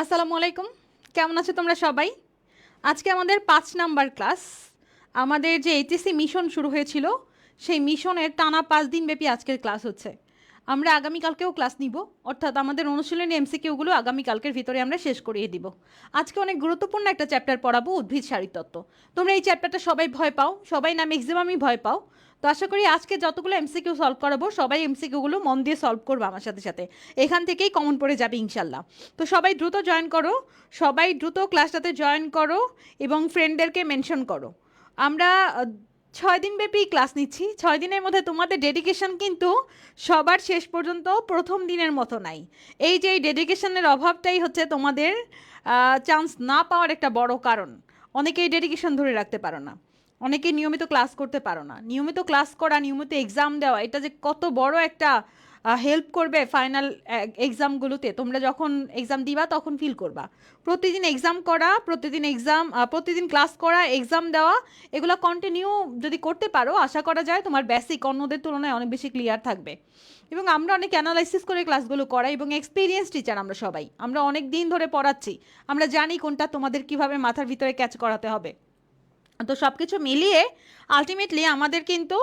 আসসালামু আলাইকুম, কেমন আছো তোমরা সবাই? আজকে আমাদের 5 নাম্বার ক্লাস। আমাদের যে এইচএসসি মিশন শুরু হয়েছিল, সেই মিশনের টানা 5 দিন ব্যাপী আজকের ক্লাস হচ্ছে। আমরা আগামীকালকেও ক্লাস নিব, অর্থাৎ আমাদের অনুশীলনী এমসিকিউগুলো আগামীকালকের ভিতরে আমরা শেষ করিয়ে দিব। আজকে অনেক গুরুত্বপূর্ণ একটা চ্যাপ্টার পড়াবো, উদ্ভিদ শারীরতত্ত্ব। তোমরা এই চ্যাপ্টারটা সবাই ভয় পাও, সবাই না ম্যাক্সিমামই ভয় পাও। তো আশা করি আজকে যতগুলো এমসিকিউ সলভ করাবো সবাই এমসিকিউগুলো মন দিয়ে সলভ করবো আমার সাথে সাথে। এখান থেকেই কমন পড়ে যাবে ইনশাল্লাহ। তো সবাই দ্রুত জয়েন করো, সবাই দ্রুত ক্লাসটাতে জয়েন করো এবং ফ্রেন্ডদেরকে মেনশন করো। আমরা 6 দিন ব্যাপী ক্লাস নিচ্ছি। 6 দিনের মধ্যে তোমাদের ডেডিকেশন কিন্তু সবার শেষ পর্যন্ত প্রথম দিনের মতো নাই। এই যে এই ডেডিকেশনের অভাবটাই হচ্ছে তোমাদের চান্স না পাওয়ার একটা বড় কারণ। অনেকেই ডেডিকেশন ধরে রাখতে পারো না, অনেকে নিয়মিত ক্লাস করতে পারো না। নিয়মিত ক্লাস করা, নিয়মিত এক্সাম দেওয়া, এটা যে কত বড় একটা হেল্প করবে ফাইনাল এক্সামগুলোতে। তোমরা যখন এক্সাম দিবা তখন ফিল করবা। প্রতিদিন এক্সাম করা, প্রতিদিন ক্লাস করা, এক্সাম দেওয়া, এগুলো কন্টিনিউ যদি করতে পারো, আশা করা যায় তোমার বেসিক অন্যদের তুলনায় অনেক বেশি ক্লিয়ার থাকবে। এবং আমরা অনেক অ্যানালাইসিস করে ক্লাসগুলো করাই এবং এক্সপিরিয়েন্স টিচার আমরা সবাই, আমরা অনেক দিন ধরে পড়াচ্ছি। আমরা জানি কোনটা তোমাদের কিভাবে মাথার ভিতরে ক্যাচ করাতে হবে। তো সব কিছু মিলিয়ে আলটিমেটলি আমাদের কিন্তু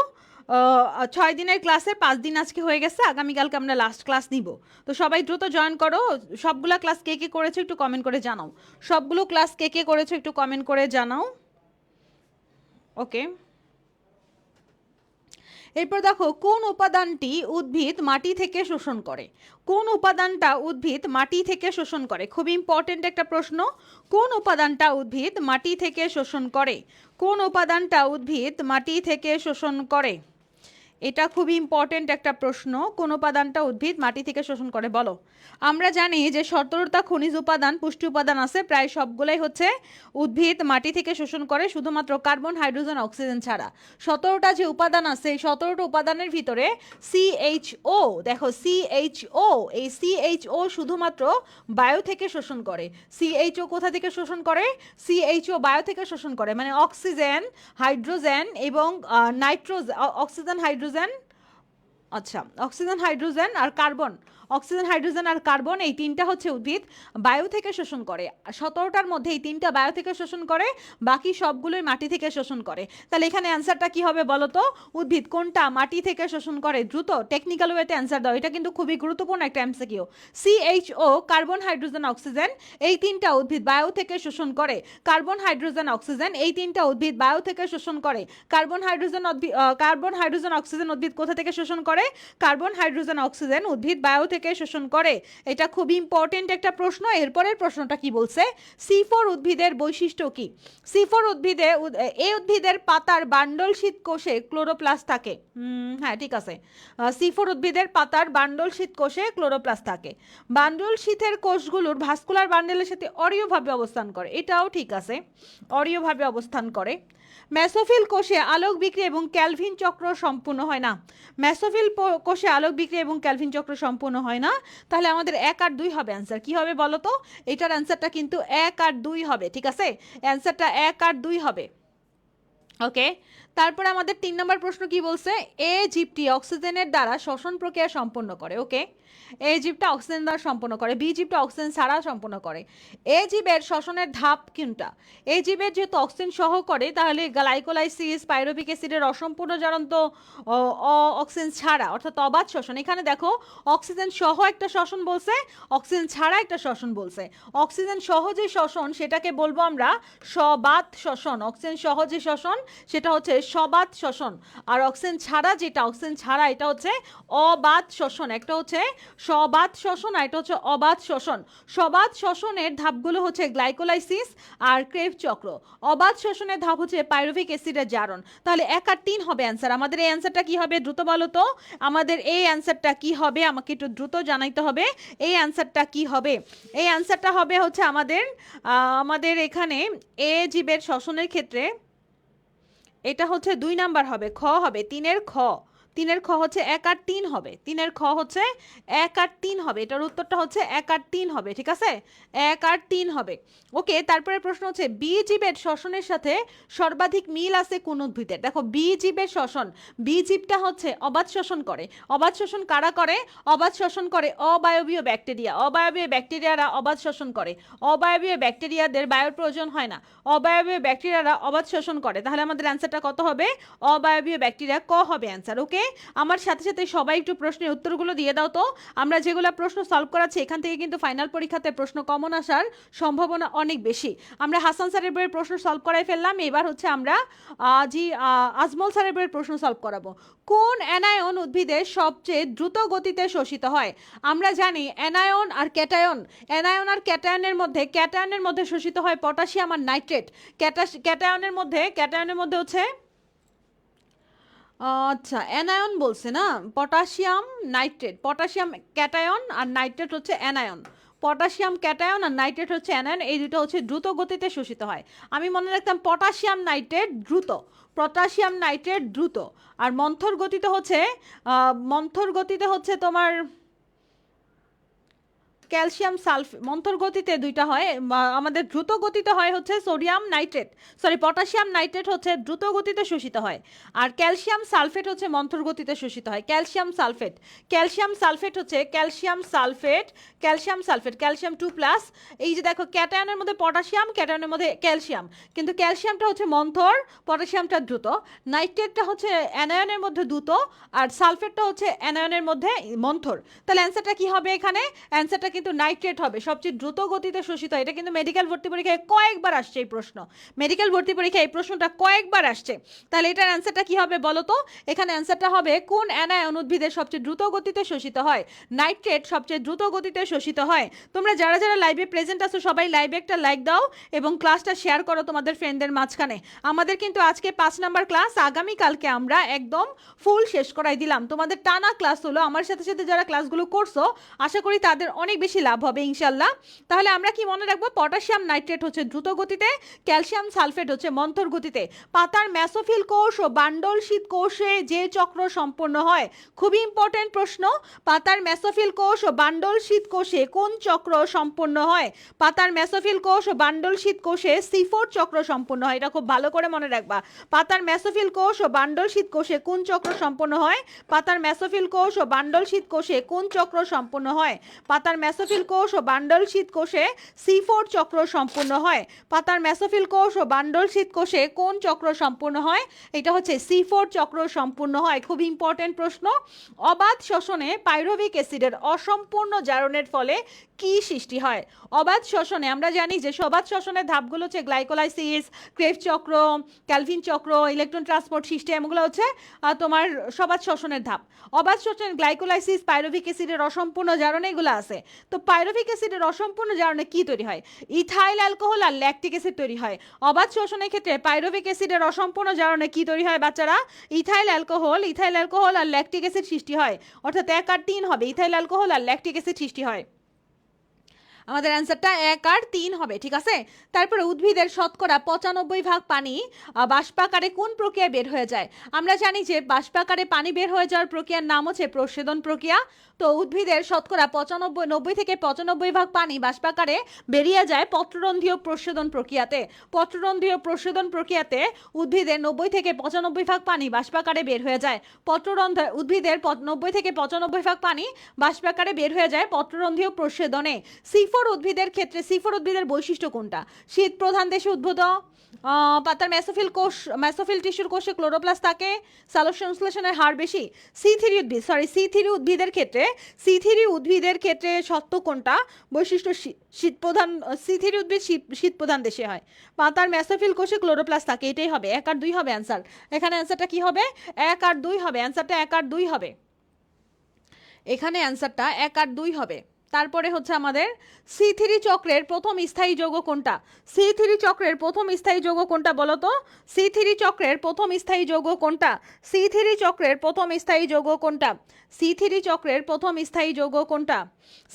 6 দিনের ক্লাসে 5 দিন আজকে হয়ে গেছে। আগামীকালকে আমরা লাস্ট ক্লাস নিব। তো সবাই দ্রুত জয়েন করো। সবগুলো ক্লাস কে কে করেছো একটু কমেন্ট করে জানাও। সবগুলো ক্লাস কে কে করেছো একটু কমেন্ট করে জানাও। ওকে, এরপর দেখো কোন উপাদানটি উদ্ভিদ মাটি থেকে শোষণ করে। কোন উপাদানটা উদ্ভিদ মাটি থেকে শোষণ করে? খুব ইম্পর্টেন্ট একটা প্রশ্ন। কোন উপাদানটা উদ্ভিদ মাটি থেকে শোষণ করে? কোন উপাদানটা উদ্ভিদ মাটি থেকে শোষণ করে? এটা খুবই ইম্পর্টেন্ট একটা প্রশ্ন। কোন উপাদানটা উদ্ভিদ মাটি থেকে শোষণ করে বলো। আমরা জানি যে 17টা খনিজ উপাদান, পুষ্টি উপাদান আছে, প্রায় সবগুলাই হচ্ছে উদ্ভিদ মাটি থেকে শোষণ করে, শুধুমাত্র কার্বন, হাইড্রোজেন, অক্সিজেন ছাড়া। 17টা যে উপাদান আছে, এই 17টা উপাদানের ভিতরে সিএইচও, দেখো সিএইচও, এই সিএইচও শুধুমাত্র বায়ু থেকে শোষণ করে। সিএইচও কোথা থেকে শোষণ করে? সিএইচও বায়ু থেকে শোষণ করে, মানে অক্সিজেন, হাইড্রোজেন এবং নাইট্রোজেন, অক্সিজেন, হাইড্রোজেন, আচ্ছা অক্সিজেন, হাইড্রোজেন আর কার্বন, অক্সিজেন, হাইড্রোজেন আর কার্বন, এই তিনটা হচ্ছে উদ্ভিদ বায়ু থেকে শোষণ করে। 17টার মধ্যে এই তিনটা বায়ু থেকে শোষণ করে, বাকি সবগুলোই মাটি থেকে শোষণ করে। তাহলে এখানে অ্যান্সারটা কি হবে বলো তো? উদ্ভিদ কোনটা মাটি থেকে শোষণ করে? দ্রুত টেকনিক্যাল ওয়েতে অ্যান্সার দাও, এটা কিন্তু খুবই গুরুত্বপূর্ণ একটা MCQ. CHO, carbon, hydrogen, oxygen, এই তিনটা উদ্ভিদ বায়ু থেকে শোষণ করে। কার্বন, হাইড্রোজেন, অক্সিজেন, এই তিনটা উদ্ভিদ বায়ু থেকে শোষণ করে। কার্বন, হাইড্রোজেন, অক্সিজেন উদ্ভিদ কোথা থেকে শোষণ করে? কার্বন, হাইড্রোজেন, অক্সিজেন উদ্ভিদ বায়ু থেকে শোষণ করে। এটা খুব ইম্পর্টেন্ট একটা প্রশ্ন। এরপরের প্রশ্নটা কি বলছে? C4 উদ্ভিদের বৈশিষ্ট্য কি? C4 উদ্ভিদে, এই উদ্ভিদের পাতার বান্ডল শীত কোষে ক্লোরোপ্লাস্ট থাকে। হ্যাঁ ঠিক আছে, C4 উদ্ভিদের পাতার বান্ডল শীত কোষে ক্লোরোপ্লাস্ট থাকে। বান্ডল শীতের কোষগুলোর ভাস্কুলার বান্ডেলের সাথে অরীয়ভাবে অবস্থান করে, এটাও ঠিক আছে, অরীয়ভাবে অবস্থান করে। মেসোফিল কোষে আলোক বিক্রি এবং ক্যালভিন চক্র সম্পূর্ণ হয় না। মেসোফিল কোষে আলোক বিক্রি এবং ক্যালভিন চক্র সম্পূর্ণ হয় না। তাহলে আমাদের 1 আর 2 হবে অ্যান্সার। কি হবে বলো তো? এটার অ্যান্সারটা কিন্তু 1 আর 2 হবে, ঠিক আছে? অ্যান্সারটা 1 আর 2 হবে। ওকে, তারপরে আমাদের 3 নম্বর প্রশ্ন কি বলছে? এ জীবটি অক্সিজেনের দ্বারা শ্বসন প্রক্রিয়া সম্পন্ন করে। ওকে, এ জীবটা অক্সিজেন দ্বারা সম্পন্ন করে, বি জীবটা অক্সিজেন ছাড়া সম্পন্ন করে। এ জীবের শ্বসনের ধাপ কোনটা? এ জীবের যেহেতু অক্সিজেন সহ করে, তাহলে গ্লাইকোলাইসিস, পাইরুভিক অ্যাসিডের অসম্পূর্ণ জারণ তো অক্সিজেন ছাড়া, অর্থাৎ অবাধ শ্বসন। এখানে দেখো অক্সিজেন সহ একটা শ্বসন বলছে, অক্সিজেন ছাড়া একটা শ্বসন বলছে। অক্সিজেন সহ যে শ্বসন সেটাকে বলবো আমরা সবাত শ্বসন। অক্সিজেন সহ যে শ্বসন সেটা হচ্ছে সবাত শ্বসন, আর অক্সিজেন ছাড়া যেটা, অক্সিজেন ছাড়া এটা হচ্ছে অবাত শ্বসন। একটা হচ্ছে সবাত শ্বসন আর এটা হচ্ছে অবাত শ্বসন। সবাত শ্বসনের ধাপগুলো হচ্ছে গ্লাইকোলাইসিস আর ক্রেভ চক্র। অবাত শ্বসনের ধাপ হচ্ছে পাইরুভিক অ্যাসিডের জারণ। তাহলে 1 আর 3 হবে অ্যান্সার। আমাদের এই অ্যান্সারটা কি হবে দ্রুত বলো তো? আমাদের এই অ্যান্সারটা কি হবে আমাকে একটু দ্রুত জানাইতে হবে। এই অ্যান্সারটা কি হবে? এই অ্যান্সারটা হবে হচ্ছে আমাদের এখানে এ জীবের শ্বসনের ক্ষেত্রে এটা হচ্ছে 2 নাম্বার হবে, খ হবে, 3-এর খ। 3-এর খ হচ্ছে 1 আর 3 হবে, 3-এর খ হচ্ছে 1 আর 3 হবে, এটার উত্তরটা হচ্ছে 1 আর 3 হবে, ঠিক আছে, 1 আর 3 হবে। ওকে, তারপরে প্রশ্ন হচ্ছে বি জীবের শ্বসনের সাথে সর্বাধিক মিল আছে কোন উদ্ভিদের? দেখো বি জীবের শ্বসন, বি জীবটা হচ্ছে অবাধ শ্বসন করে। অবাধ শ্বসন কারা করে? অবাধ শ্বসন করে অবায়বীয় ব্যাকটেরিয়া। অবায়বীয় ব্যাকটেরিয়ারা অবাধ শ্বসন করে। অবায়বীয় ব্যাকটেরিয়াদের বায়ুর প্রয়োজন হয় না, অবায়বীয় ব্যাকটেরিয়ারা অবাধ শ্বসন করে। তাহলে আমাদের অ্যান্সারটা কত হবে? অবায়বীয় ব্যাকটেরিয়া, ক হবে অ্যান্সার। ওকে, আমার সাথে সাথে সবাই একটু প্রশ্নের উত্তরগুলো দিয়ে দাও তো। আমরা যেগুলো প্রশ্ন সলভ করাচ্ছি এখান থেকে কিন্তু ফাইনাল পরীক্ষাতে প্রশ্ন কমন আসার সম্ভাবনা অনেক বেশি। আমরা হাসান স্যারের বইয়ের প্রশ্ন সলভ করাই ফেললাম, এবার হচ্ছে আমরা আজমল স্যারের বইয়ের প্রশ্ন সলভ করাবো। কোন অ্যানায়ন উদ্ভিদের সবচেয়ে দ্রুত গতিতে শোষিত হয়? আমরা জানি অ্যানায়ন আর ক্যাটায়ন, অ্যানায়ন আর ক্যাটায়নের মধ্যে শোষিত হয় পটাশিয়াম আর নাইট্রেট। ক্যাটায়নের মধ্যে হচ্ছে আচ্ছা অ্যানায়ন বলছে না, পটাশিয়াম নাইট্রেট, পটাশিয়াম ক্যাটায়ন আর নাইট্রেট হচ্ছে অ্যানায়ন। পটাশিয়াম ক্যাটায়ন আর নাইট্রেট হচ্ছে অ্যানায়ন, এই দুটো হচ্ছে দ্রুত গতিতে শোষিত হয়। আমি মনে রাখতাম পটাশিয়াম নাইট্রেট দ্রুত, পটাশিয়াম নাইট্রেট দ্রুত, আর মন্থর গতিতে হচ্ছে তোমার ক্যালসিয়াম সালফেট। মন্থর গতিতে দুইটা হয়, আমাদের দ্রুত গতিতে হয় হচ্ছে পটাশিয়াম নাইট্রেট হচ্ছে দ্রুত গতিতে শোষিত হয়, আর ক্যালসিয়াম সালফেট হচ্ছে মন্থর গতিতে শোষিত হয়। ক্যালসিয়াম সালফেট হচ্ছে ক্যালসিয়াম 2+। এই যে দেখো ক্যাটায়নের মধ্যে পটাশিয়াম, ক্যাটায়নের মধ্যে ক্যালসিয়াম, কিন্তু ক্যালসিয়ামটা হচ্ছে মন্থর, পটাশিয়ামটা দ্রুত। নাইট্রেটটা হচ্ছে অ্যানায়নের মধ্যে দ্রুত, আর সালফেটটা হচ্ছে অ্যানায়নের মধ্যে মন্থর। তাহলে অ্যান্সারটা কি হবে এখানে? অ্যান্সারটা কিন্তু নাইট্রেট হবে, সবচেয়ে দ্রুত গতিতে শোষিত হয়। এটা কিন্তু মেডিকেল ভর্তি পরীক্ষায় কয়েকবার আসছে এই প্রশ্ন, মেডিকেল ভর্তি পরীক্ষায় এই প্রশ্নটা কয়েকবার আসছে। তাহলে এটার অ্যান্সারটা কি হবে বলো তো? এখানে অ্যান্সারটা হবে কোন অ্যানায়ন উদ্ভিদের সবচেয়ে দ্রুত গতিতে শোষিত হয়? নাইট্রেট সবচেয়ে দ্রুত গতিতে শোষিত হয়। তোমরা যারা যারা লাইভে প্রেজেন্ট আছো সবাই লাইভে একটা লাইক দাও এবং ক্লাসটা শেয়ার করো তোমাদের ফ্রেন্ডদের মাঝখানে। আমাদের কিন্তু আজকে 5 নাম্বার ক্লাস, আগামীকালকে আমরা একদম ফুল শেষ করাই দিলাম। তোমাদের টানা ক্লাস হলো, আমার সাথে সাথে যারা ক্লাসগুলো করছো আশা করি তাদের অনেক বেশি লাভ হবে ইনশাল্লাহ। তাহলে আমরা কি মনে রাখবো? পটাশিয়াম নাইট্রেট হচ্ছে দ্রুত গতিতে, ক্যালসিয়াম সালফেট হচ্ছে মন্থর গতিতে। পাতার ম্যাসোফিল কোষ ও বান্ডল শীত কোষে যে চক্র সম্পন্ন হয়, খুবই ইম্পর্টেন্ট প্রশ্ন। পাতার ম্যাসোফিল কোষ ও বান্ডল শীত কোষে কোন চক্র সম্পন্ন হয়? পাতার ম্যাসোফিল কোষ ও বান্ডল শীত কোষে C4 চক্র সম্পন্ন হয়। এটা খুব ভালো করে মনে রাখবা। পাতার ম্যাসোফিল কোষ ও বান্ডল শীত কোষে কোন চক্র সম্পন্ন হয়? পাতার ম্যাসোফিল কোষ ও বান্ডল শীত কোষে কোন চক্র সম্পন্ন হয়? পাতার ম্যাসোফিল কোষ ও বান্ডল শীত কোষে C4 চক্র সম্পূর্ণ হয়। পাতার ম্যাসোফিল কোষ ও বান্ডল শীত কোষে কোন চক্র সম্পূর্ণ হয়? এটা হচ্ছে C4 চক্র সম্পূর্ণ হয়। খুব ইম্পর্টেন্ট প্রশ্ন। অবাধ শ্বসনে পাইরুভিক অ্যাসিডের অসম্পূর্ণ জারণের ফলে কি সৃষ্টি হয়? অবাধ শ্বসনে আমরা জানি যে অবাধ শ্বসনের ধাপগুলো হচ্ছে গ্লাইকোলাইসিস, ক্রেবস চক্র, ক্যালভিন চক্র, ইলেকট্রন ট্রান্সপোর্ট সিস্টেম, এগুলো হচ্ছে তোমার অবাধ শ্বসনের ধাপ। অবাধ শ্বসনের গ্লাইকোলাইসিস, পাইরুভিক অ্যাসিডের অসম্পূর্ণ জারণ, এগুলো আছে। তো পাইরুভিক অ্যাসিডের অসম্পূর্ণ জারণে কি তৈরি হয়? ইথাইল অ্যালকোহল আর ল্যাকটিক অ্যাসিড তৈরি হয়। অবাধ শ্বসনের ক্ষেত্রে পাইরুভিক অ্যাসিডের অসম্পূর্ণ জারণে কি তৈরি হয় বাচ্চারা? ইথাইল অ্যালকোহল আর ল্যাকটিক অ্যাসিড সৃষ্টি হয়, অর্থাৎ 1 আর 3 হবে, ইথাইল অ্যালকোহল আর ল্যাকটিক অ্যাসিড সৃষ্টি হয়। আমাদের অ্যান্সারটা 1 আর 3 হবে, ঠিক আছে। তারপরে উদ্ভিদের শতকরা 95% পানি বাষ্পাকারে কোন প্রক্রিয়ায় বের হয়ে যায়? আমরা জানি যে বাষ্পাকারে পানি বের হয়ে যাওয়ার প্রক্রিয়ার নাম হচ্ছে প্রস্বেদন প্রক্রিয়া। তো উদ্ভিদের শতকরা 90 থেকে 95% পানি বাষ্পাকারে বেরিয়ে যায় পত্ররন্ধ্রীয় প্রস্বেদন প্রক্রিয়াতে। পত্ররন্ধ্রীয় প্রস্বেদন প্রক্রিয়াতে উদ্ভিদের 90 থেকে 95% পানি বাষ্পাকারে বের হয়ে যায়। উদ্ভিদের 90 থেকে 95% পানি বাষ্পাকারে বের হয়ে যায় পত্ররন্ধ্রীয় প্রস্বেদনে। C4 উদ্ভিদের ক্ষেত্রে C4 উদ্ভিদের বৈশিষ্ট্য কোনটা? শীত প্রধান দেশে উদ্ভূত, পাতার ম্যাসোফিল টিস্যুর কোষে ক্লোরোপ্লাস্ট থাকে, সালোক সংশ্লেষণের হার বেশি। C3 উদ্ভিদের ক্ষেত্রে সত্য কোনটা? বৈশিষ্ট্য শীত প্রধান, C3 উদ্ভিদ শীত প্রধান দেশে হয়। পাতার ম্যাসোফিল কোষে ক্লোরোপ্লাস্ট থাকে, এটাই হবে 1 আর 2 হবে অ্যান্সার। এখানে অ্যান্সারটা কি হবে? 1 আর 2 হবে, অ্যান্সারটা 1 আর 2 হবে। এখানে অ্যান্সারটা 1 আর 2 হবে। তারপরে হচ্ছে আমাদের C3 চক্রের প্রথম স্থায়ী যৌগ কোনটা? C3 চক্রের প্রথম স্থায়ী যৌগ কোনটা বলো তো? C3 চক্রের প্রথম স্থায়ী যৌগ কোনটা? C3 চক্রের প্রথম স্থায়ী যৌগ কোনটা? C3 চক্রের প্রথম স্থায়ী যৌগ কোনটা?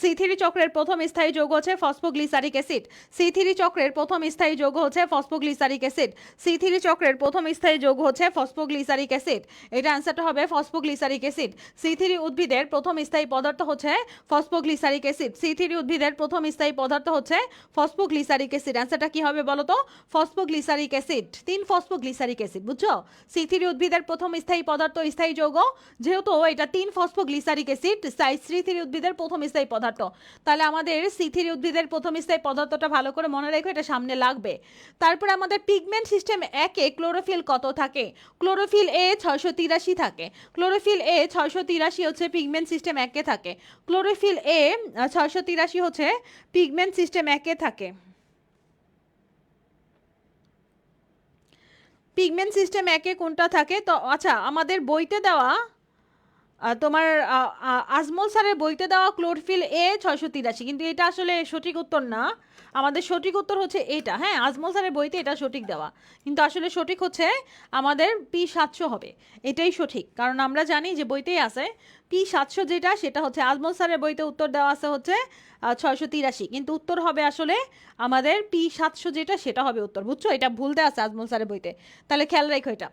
C3 চক্রের প্রথম স্থায়ী যৌগ হচ্ছে ফসফোগ্লিসারিক অ্যাসিড। C3 চক্রের প্রথম স্থায়ী যৌগ হচ্ছে ফসফোগ্লিসারিক অ্যাসিড। C3 চক্রের প্রথম স্থায়ী যৌগ হচ্ছে ফসফোগ্লিসারিক অ্যাসিড। এটা অ্যান্সারটা হবে ফসফোগ্লিসারিক অ্যাসিড। C3 উদ্ভিদের প্রথম স্থায়ী পদার্থ হচ্ছে ফসফোগ্লিসারিক অ্যাসিড। C3 উদ্ভিদের প্রথম স্থায়ী পদার্থ হচ্ছে ফসফোগ্লিসারিক অ্যাসিড। অ্যান্সারটা কি হবে বলো তো? Phosphoglyceric acid. 3 ফসফোগ্লিসারিক অ্যাসিড, বুঝছো? C3 উদ্ভিদের প্রথম স্থায়ী পদার্থ স্থায়ী যৌগ, যেহেতু এটা 3 ফসফোগ্লিসারিক অ্যাসিড, C3 উদ্ভিদের প্রথম স্থায়ী পদার্থ। তাহলে আমাদের C3 উদ্ভিদের প্রথম স্থায়ী পদার্থটা ভালো করে মনে রেখো, এটা সামনে লাগবে। তারপরে আমাদের পিগমেন্ট সিস্টেম 1-এ ক্লোরোফিল কত থাকে? ক্লোরোফিল A 683 থাকে। ক্লোরোফিল A 683 হচ্ছে পিগমেন্ট সিস্টেম 1-এ থাকে। ক্লোরোফিল A 683 হচ্ছে পিগমেন্ট সিস্টেম 1-এ থাকে। পিগমেন্ট সিস্টেম 1-এ কোনটা থাকে? তো আচ্ছা, আমাদের বইতে দেওয়া তোমার আজমল স্যারের বইতে দেওয়া ক্লোরোফিল A 683, কিন্তু এটা আসলে সঠিক উত্তর না। আমাদের সঠিক উত্তর হচ্ছে এটা। হ্যাঁ, আজমল স্যারের বইতে এটা সঠিক দেওয়া, কিন্তু আসলে সঠিক হচ্ছে আমাদের P700 হবে, এটাই সঠিক। কারণ আমরা জানি যে বইতেই আছে P700, যেটা সেটা হচ্ছে আজমল স্যারের বইতে উত্তর দেওয়া আছে হচ্ছে 683, কিন্তু উত্তর হবে আসলে আমাদের P700, যেটা সেটা হবে উত্তর, বুঝছো? এটা ভুল দেওয়া আছে আজমল স্যারের বইতে, তাহলে খেয়াল রাখো এটা।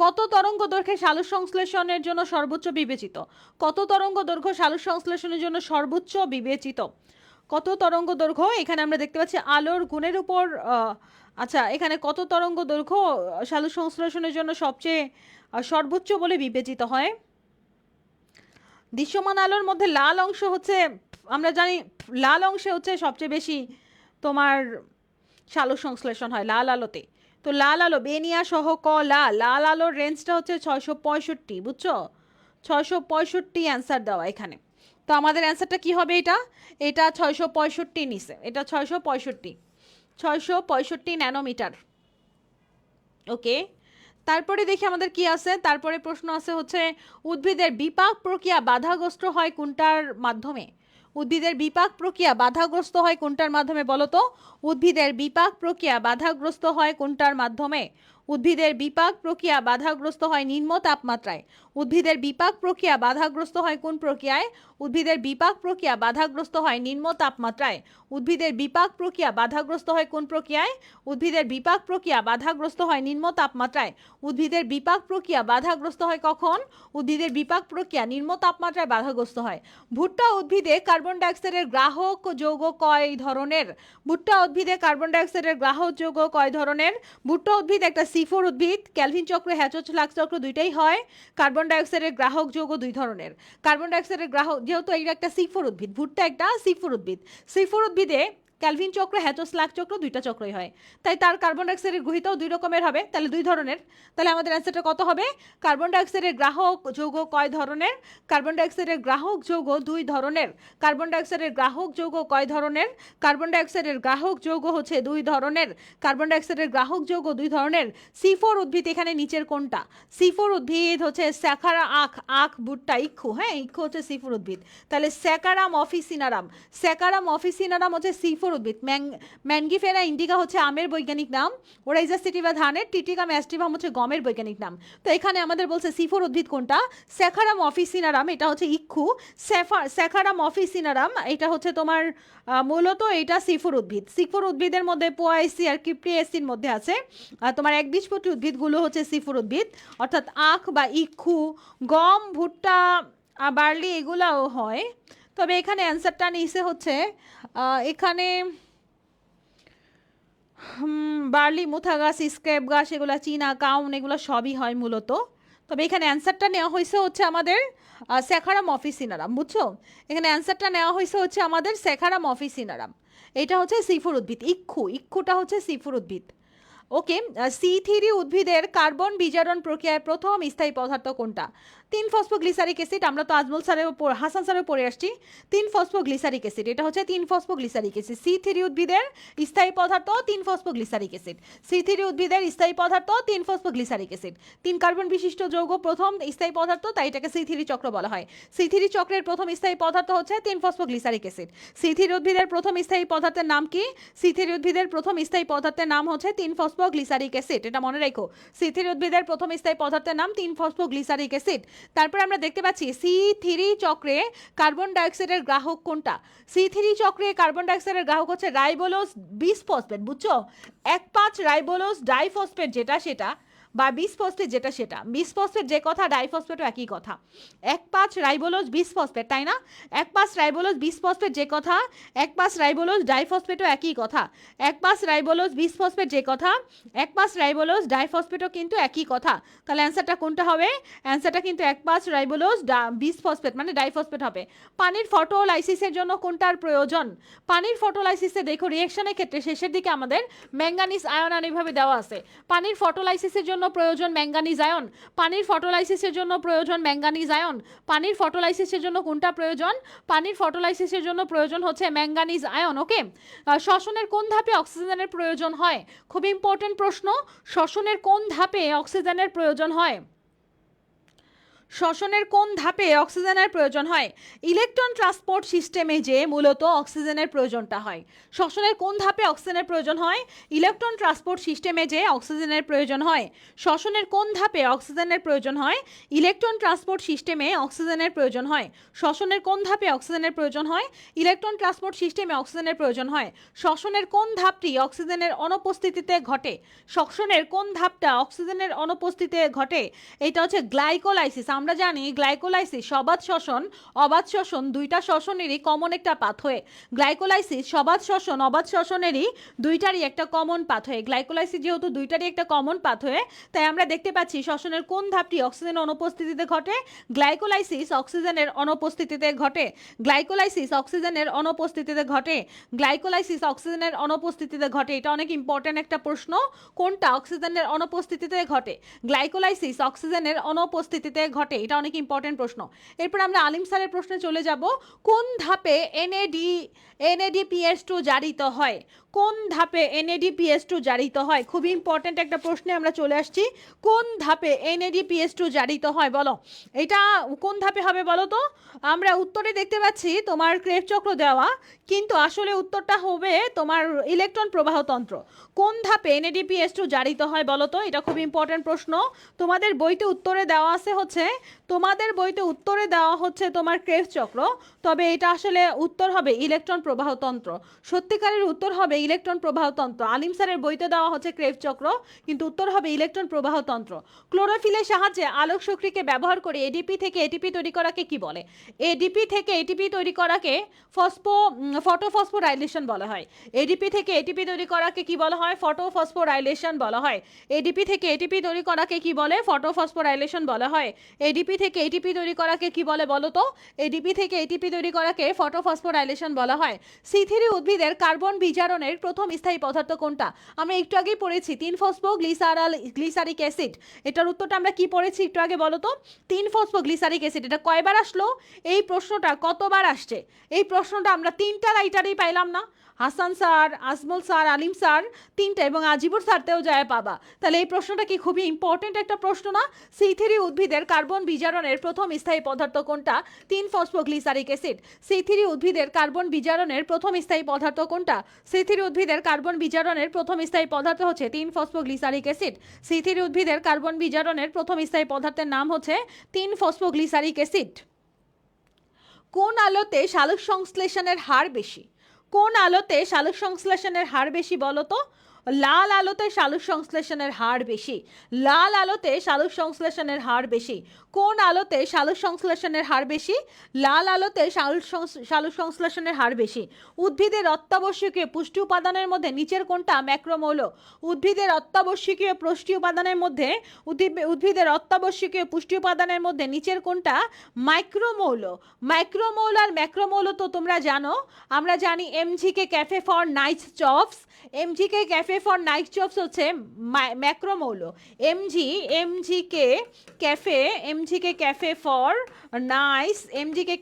কত তরঙ্গ দৈর্ঘ্যে সালোক সংশ্লেষণের জন্য সর্বোচ্চ বিবেচিত? কত তরঙ্গ দৈর্ঘ্য সালোক সংশ্লেষণের জন্য সর্বোচ্চ বিবেচিত? কত তরঙ্গ দৈর্ঘ্য? এখানে আমরা দেখতে পাচ্ছি আলোর গুণের উপর। আচ্ছা, এখানে কত তরঙ্গ দৈর্ঘ্য সালোক সংশ্লেষণের জন্য সবচেয়ে সর্বোচ্চ বলে বিবেচিত হয়? দৃশ্যমান আলোর মধ্যে লাল অংশ হচ্ছে, আমরা জানি লাল অংশে হচ্ছে সবচেয়ে বেশি তোমার সালোক সংশ্লেষণ হয় লাল আলোতে। তো লাল আলো, বেনিয়া সহ কলা, লাল আলোর রেঞ্জটা হচ্ছে 665, বুঝছো? 665 অ্যান্সার দেওয়া এখানে। তো আমাদের অ্যান্সারটা কি হবে? এটা 665 নিছে, এটা 665 ন্যানোমিটার। ওকে, তারপরে দেখি আমাদের কি আছে। তারপরে প্রশ্ন আছে হচ্ছে উদ্ভিদের বিপাক প্রক্রিয়া বাধাগ্রস্ত হয় কোনটার মাধ্যমে? উদ্ভিদের বিপাক প্রক্রিয়া বাধাগ্রস্ত হয় কোনটার মাধ্যমে বলো তো? উদ্ভিদের বিপাক প্রক্রিয়া বাধাগ্রস্ত হয় কোনটার মাধ্যমে? উদ্ভিদের বিপাক প্রক্রিয়া বাধাগ্রস্ত হয় নিম্ন তাপমাত্রায়। উদ্ভিদের বিপাক প্রক্রিয়া বাধাগ্রস্ত হয় কোন প্রক্রিয়ায়? উদ্ভিদের বিপাক প্রক্রিয়া বাধাগ্রস্ত হয় নিম্ন তাপমাত্রায়। উদ্ভিদের বিপাক প্রক্রিয়া বাধাগ্রস্ত হয় কোন প্রক্রিয়ায়? উদ্ভিদের বিপাক প্রক্রিয়া বাধাগ্রস্ত হয় নিম্ন তাপমাত্রায়। উদ্ভিদের বিপাক প্রক্রিয়া বাধাগ্রস্ত হয় কখন? উদ্ভিদের বিপাক প্রক্রিয়া নিম্ন তাপমাত্রায় বাধাগ্রস্ত হয়। ভুট্টা উদ্ভিদে কার্বন ডাইঅক্সাইডের গ্রাহক যৌগ কয় ধরনের? ভুট্টা উদ্ভিদে কার্বন ডাইঅক্সাইডের গ্রাহক যৌগ কয় ধরনের? ভুট্টা উদ্ভিদ একটা C4 উদ্ভিদ, ক্যালভিন চক্র হ্যাচোজ-লাক্স চক্র দুইটাই হয়। কার্বন ডাইঅক্সাইডের গ্রাহক যৌগ দুই ধরনের। কার্বন ডাইঅক্সাইডের গ্রাহক, যেহেতু এটা একটা C4 উদ্ভিদ, ভুট্টা একটা C4 উদ্ভিদ, C4 উদ্ভিদে ক্যালভিন চক্র হ্যাচোজ-লাক্স চক্র দুইটা চক্রই হয়, তাই তার কার্বন ডাইঅক্সাইডের গ্রহিতাও দুই রকমের হবে, তাহলে দুই ধরনের। তাহলে আমাদের অ্যান্সারটা কত হবে? কার্বন ডাইঅক্সাইডের গ্রাহক যৌগ কয় ধরনের? কার্বন ডাইঅক্সাইডের গ্রাহক যৌগ দুই ধরনের। কার্বন ডাইঅক্সাইডের গ্রাহক যৌগ কয় ধরনের? কার্বন ডাইঅক্সাইডের গ্রাহক যৌগ হচ্ছে দুই ধরনের। কার্বন ডাইঅক্সাইডের গ্রাহক যৌগ দুই ধরনের। C4 উদ্ভিদ এখানে নিচের কোনটা? C4 উদ্ভিদ হচ্ছে স্যাকারা আখ ভুট্টা ইক্ষু। হ্যাঁ, ইক্ষু হচ্ছে C4 উদ্ভিদ। তাহলে স্যাকারাম অফিসিনারাম, স্যাকারাম অফিসিনারাম হচ্ছে C4 উদ্ভিদ। ম্যাঙ্গিফেরা ইন্ডিকা হচ্ছে আমের বৈজ্ঞানিক নাম। ওরাইজা সেটিভা ধানের, টিটিকাম অ্যাস্টিভাম হচ্ছে গমের বৈজ্ঞানিক নাম। তো এখানে আমাদের বলছে C4 উদ্ভিদ কোনটা? স্যাকারাম অফিসিনারাম, এটা হচ্ছে ইক্ষু। স্যাকারাম অফিসিনারাম এটা হচ্ছে তোমার মূলত এটা C4 উদ্ভিদ। C4 উদ্ভিদের মধ্যে পোয়াইসি আর কিপ্রিয়েসির মধ্যে আছে। তোমার একবীজপত্রী উদ্ভিদগুলো হচ্ছে C4 উদ্ভিদ, অর্থাৎ আখ বা ইক্ষু, গম, ভুট্টা, বার্লি এগুলাও হয়। তবে এখানে অ্যান্সারটা নিচে হচ্ছে এখানে বার্লি, মুথা গাছ, স্ক্র্যাপ গাছ, এগুলো চীনা কাউন, এগুলো সবই হয় মূলত। তবে এখানে অ্যান্সারটা নেওয়া হয়েছে হচ্ছে আমাদের স্যাকারাম অফিসিনারাম, বুঝছো? এখানে অ্যান্সারটা নেওয়া হয়েছে হচ্ছে আমাদের স্যাকারাম অফিসিনারাম। এটা হচ্ছে C4 উদ্ভিদ। ইক্ষুটা হচ্ছে C4 উদ্ভিদ। ওকে, C3 উদ্ভিদের কার্বন বিজারণ প্রক্রিয়ায় প্রথম স্থায়ী পদার্থ কোনটা? তিন ফসফোগ্লিসারিক অ্যাসিড, আমরা তো আজমল স্যারেও হাসান স্যারেও পড়ে আসছি। তিন ফসফোগ্লিসারিক অ্যাসিড, এটা হচ্ছে তিন ফসফোগ্লিসারিক অ্যাসিড। C3 উদ্ভিদের স্থায়ী পদার্থ তিন ফসফোগ্লিসারিক অ্যাসিড। C3 উদ্ভিদের স্থায়ী পদার্থ তিন ফসফোগ্লিসারিক অ্যাসিড। তিন কার্বন বিশিষ্ট যৌগ প্রথম স্থায়ী পদার্থ, তাই এটাকে C3 চক্র বলা হয়। C3 চক্রের প্রথম স্থায়ী পদার্থ হচ্ছে তিন ফসফোগ্লিসারিক অ্যাসিড। C3 উদ্ভিদের প্রথম স্থায়ী পদার্থের নাম কি? C3 উদ্ভিদের প্রথম স্থায়ী পদার্থের নাম হচ্ছে তিন ফসফোগ্লিসারিক অ্যাসিড, এটা মনে রাখো। C3 উদ্ভিদের প্রথম স্থায়ী পদার্থের নাম তিন ফসফোগ্লিসারিক অ্যাসিড। তারপর আমরা দেখতে পাচ্ছি C3 চক্রে কার্বন ডাইঅক্সাইডের গ্রাহক কোনটা? C3 চক্রে কার্বন ডাইঅক্সাইডের গ্রাহক হচ্ছে রাইবোলোজ বিসফসফেট, বুঝছো? 1,5 রাইবোলোজ ডাইফসফেট যেটা সেটা, বা বিসফসফেট যেটা সেটা। বিসফসফেট যে কথা, ডাইফসফেটও একই কথা। 1,5 রাইবোলোজ বিসফসফেট, তাই না? 1,5 রাইবোলোজ বিসফসফেট যে কথা, 1,5 রাইবোলোজ ডাইফসফেটও একই কথা। 1,5 রাইবোলোজ বিসফসফেট যে কথা, 1,5 রাইবোলোজ ডাইফসফেটও কিন্তু একই কথা। তাহলে অ্যান্সারটা কোনটা হবে? অ্যান্সারটা কিন্তু 1,5 রাইবোলোজ বিসফসফেট মানে ডাইফসফেট হবে। পানির ফটোলাইসিসের জন্য কোনটার প্রয়োজন? পানির ফটোলাইসিসে দেখো রিঅ্যাকশনের ক্ষেত্রে শেষের দিকে আমাদের ম্যাঙ্গানিজ আয়ন এইভাবে দেওয়া আছে। পানির ফটোলাইসিসের জন্য প্রয়োজন ম্যাঙ্গানিজ আয়ন। পানির ফটোলাইসিসের জন্য প্রয়োজন ম্যাঙ্গানিজ আয়ন। পানির ফটোলাইসিসের জন্য কোনটা প্রয়োজন? পানির ফটোলাইসিসের জন্য প্রয়োজন হচ্ছে ম্যাঙ্গানিজ আয়ন। ওকে, শ্বসনের কোন ধাপে অক্সিজেনের প্রয়োজন হয়? খুব ইম্পর্টেন্ট প্রশ্ন, শ্বসনের কোন ধাপে অক্সিজেনের প্রয়োজন হয়? শ্বসনের কোন ধাপে অক্সিজেনের প্রয়োজন হয়? ইলেকট্রন ট্রান্সপোর্ট সিস্টেমে যে মূলত অক্সিজেনের প্রয়োজনটা হয়। শ্বসনের কোন ধাপে অক্সিজেনের প্রয়োজন হয়? ইলেকট্রন ট্রান্সপোর্ট সিস্টেমে যে অক্সিজেনের প্রয়োজন হয়। শ্বসনের কোন ধাপে অক্সিজেনের প্রয়োজন হয়? ইলেকট্রন ট্রান্সপোর্ট সিস্টেমে অক্সিজেনের প্রয়োজন হয়। শ্বসনের কোন ধাপে অক্সিজেনের প্রয়োজন হয়? ইলেকট্রন ট্রান্সপোর্ট সিস্টেমে অক্সিজেনের প্রয়োজন হয়। শ্বসনের কোন ধাপটি অক্সিজেনের অনুপস্থিতিতে ঘটে? শ্বসনের কোন ধাপটা অক্সিজেনের অনুপস্থিতিতে ঘটে? এটা হচ্ছে গ্লাইকোলাইসিস। আমরা জানি গ্লাইকোলাইসিস সবাত শ্বসন অবাত শ্বসন দুইটা শ্বসনেরই কমন একটা পাথওয়ে। গ্লাইকোলাইসিস সবাত শ্বসন অবাত শ্বসনেরই দুইটারই একটা কমন পাথওয়ে। গ্লাইকোলাইসিস যেহেতু দুইটারই একটা কমন পাথওয়ে, তাই আমরা দেখতে পাচ্ছি শ্বসনের কোন ধাপটি অক্সিজেনের অনুপস্থিতিতে ঘটে? গ্লাইকোলাইসিস অক্সিজেনের অনুপস্থিতিতে ঘটে। গ্লাইকোলাইসিস অক্সিজেনের অনুপস্থিতিতে ঘটে। গ্লাইকোলাইসিস অক্সিজেনের অনুপস্থিতিতে ঘটে। এটা অনেক ইম্পর্টেন্ট একটা প্রশ্ন, কোনটা অক্সিজেনের অনুপস্থিতিতে ঘটে? গ্লাইকোলাইসিস অক্সিজেনের অনুপস্থিতিতে ঘটে, এটা অনেক ইম্পর্টেন্ট প্রশ্ন। এরপর আমরা আলিম স্যারের প্রশ্নে চলে যাব। কোন ধাপে NADPH2 জারিত হয়? কোন ধাপে NADPH2 জারিত হয়? খুবই ইম্পর্টেন্ট একটা প্রশ্নে আমরা চলে আসছি। কোন ধাপে NADPH2 জারিত হয় বলো? এটা কোন ধাপে হবে বলো তো? আমরা উত্তরে দেখতে পাচ্ছি তোমার ক্রেভ চক্র দেওয়া, কিন্তু আসলে উত্তরটা হবে তোমার ইলেকট্রন প্রবাহতন্ত্র। কোন ধাপে NADPH2 জারিত হয় বলো তো? এটা খুব ইম্পর্টেন্ট প্রশ্ন। তোমাদের বইতে উত্তরে দেওয়া আছে হচ্ছে, তোমাদের বইতে উত্তরে দেওয়া হচ্ছে তোমার ক্রেভ চক্র, তবে এটা আসলে উত্তর হবে ইলেকট্রন প্রবাহতন্ত্র। সত্যিকারের উত্তর হবে ইলেকট্রন প্রবাহতন্ত্র। আলিম স্যারের বইতে দেওয়া হচ্ছে ক্রেভ চক্র, কিন্তু উত্তর হবে ইলেকট্রন প্রবাহতন্ত্র। ক্লোরোফিলের সাহায্যে আলোক শক্তিকে ব্যবহার করে এডিপি থেকে এটিপি তৈরি করাকে কি বলে? এডিপি থেকে এটিপি তৈরি করাকে ফটোফসফোরাইলেশন বলা হয়। এডিপি থেকে এটিপি তৈরি করাকে কি বলা হয়? ফটোফসফোরাইলেশন বলা হয়। এডিপি থেকে এটিপি তৈরি করাকে কি বলে? ফটোফসফোরাইলেশন বলা হয়। এডিপি থেকে এটিপি তৈরি করাকে কি বলে বলো তো? এডিপি থেকে এটিপি তৈরি করাকে ফটোফসফোরাইলেশন বলা হয়। C3 উদ্ভিদের কার্বন বিজারণের প্রথম স্থায়ী পদার্থ কোনটা? আমরা একটু আগেই পড়েছি 3 ফসফোগ্লিসারিক অ্যাসিড। এটার উত্তরটা আমরা কি পড়েছি একটু আগে বলো তো? 3 ফসফোগ্লিসারিক অ্যাসিড। এটা কয়বার আসলো? এই প্রশ্নটা কতবার আসছে? এই প্রশ্নটা আমরা 3টা রাইটারেই পাইলাম না? হাসান স্যার, আজমল স্যার, আলিম স্যার, 3টা, এবং আজিবুর স্যারতেও যায় পাবা। তাহলে এই প্রশ্নটা কি খুবই ইম্পর্টেন্ট একটা প্রশ্ন না? C3 উদ্ভিদের কার্বন বিজারণের প্রথম স্থায়ী পদার্থ কোনটা? 3 ফসফোগ্লিসারিক অ্যাসিড। C3 উদ্ভিদের কার্বন বিজারণের প্রথম স্থায়ী পদার্থ কোনটা? C3 উদ্ভিদের কার্বন বিজারণের প্রথম স্থায়ী পদার্থ হচ্ছে 3 ফসফোগ্লিসারিক অ্যাসিড। C3 উদ্ভিদের কার্বন বিজারণের প্রথম স্থায়ী পদার্থের নাম হচ্ছে 3 ফসফোগ্লিসারিক অ্যাসিড। কোন আলোতে সালোক সংশ্লেষণের হার বেশি? কোন আলোতে সালোক সংশ্লেষণের হার বেশি বলো তো? লাল আলোতে সালোক সংশ্লেষণের হার বেশি। লাল আলোতে সালোক সংশ্লেষণের হার বেশি। কোন আলোতে সালোক সংশ্লেষণের হার বেশি? লাল আলোতে সালোক সংশ্লেষণের হার বেশি। উদ্ভিদের অত্যাবশ্যকীয় পুষ্টি উপাদানের মধ্যে নিচের কোনটা ম্যাক্রোমৌল? উদ্ভিদের অত্যাবশ্যকীয় পুষ্টি উপাদানের মধ্যে উদ্ভিদের অত্যাবশ্যকীয় পুষ্টি উপাদানের মধ্যে নিচের কোনটা মাইক্রোমৌল? মাইক্রোমৌল আর ম্যাক্রোমৌল তো তোমরা জানো। আমরা জানি MGK cafe for nice chops, MGK cafe cafe for nice chops হচ্ছে ম্যাক্রোমৌল। MG K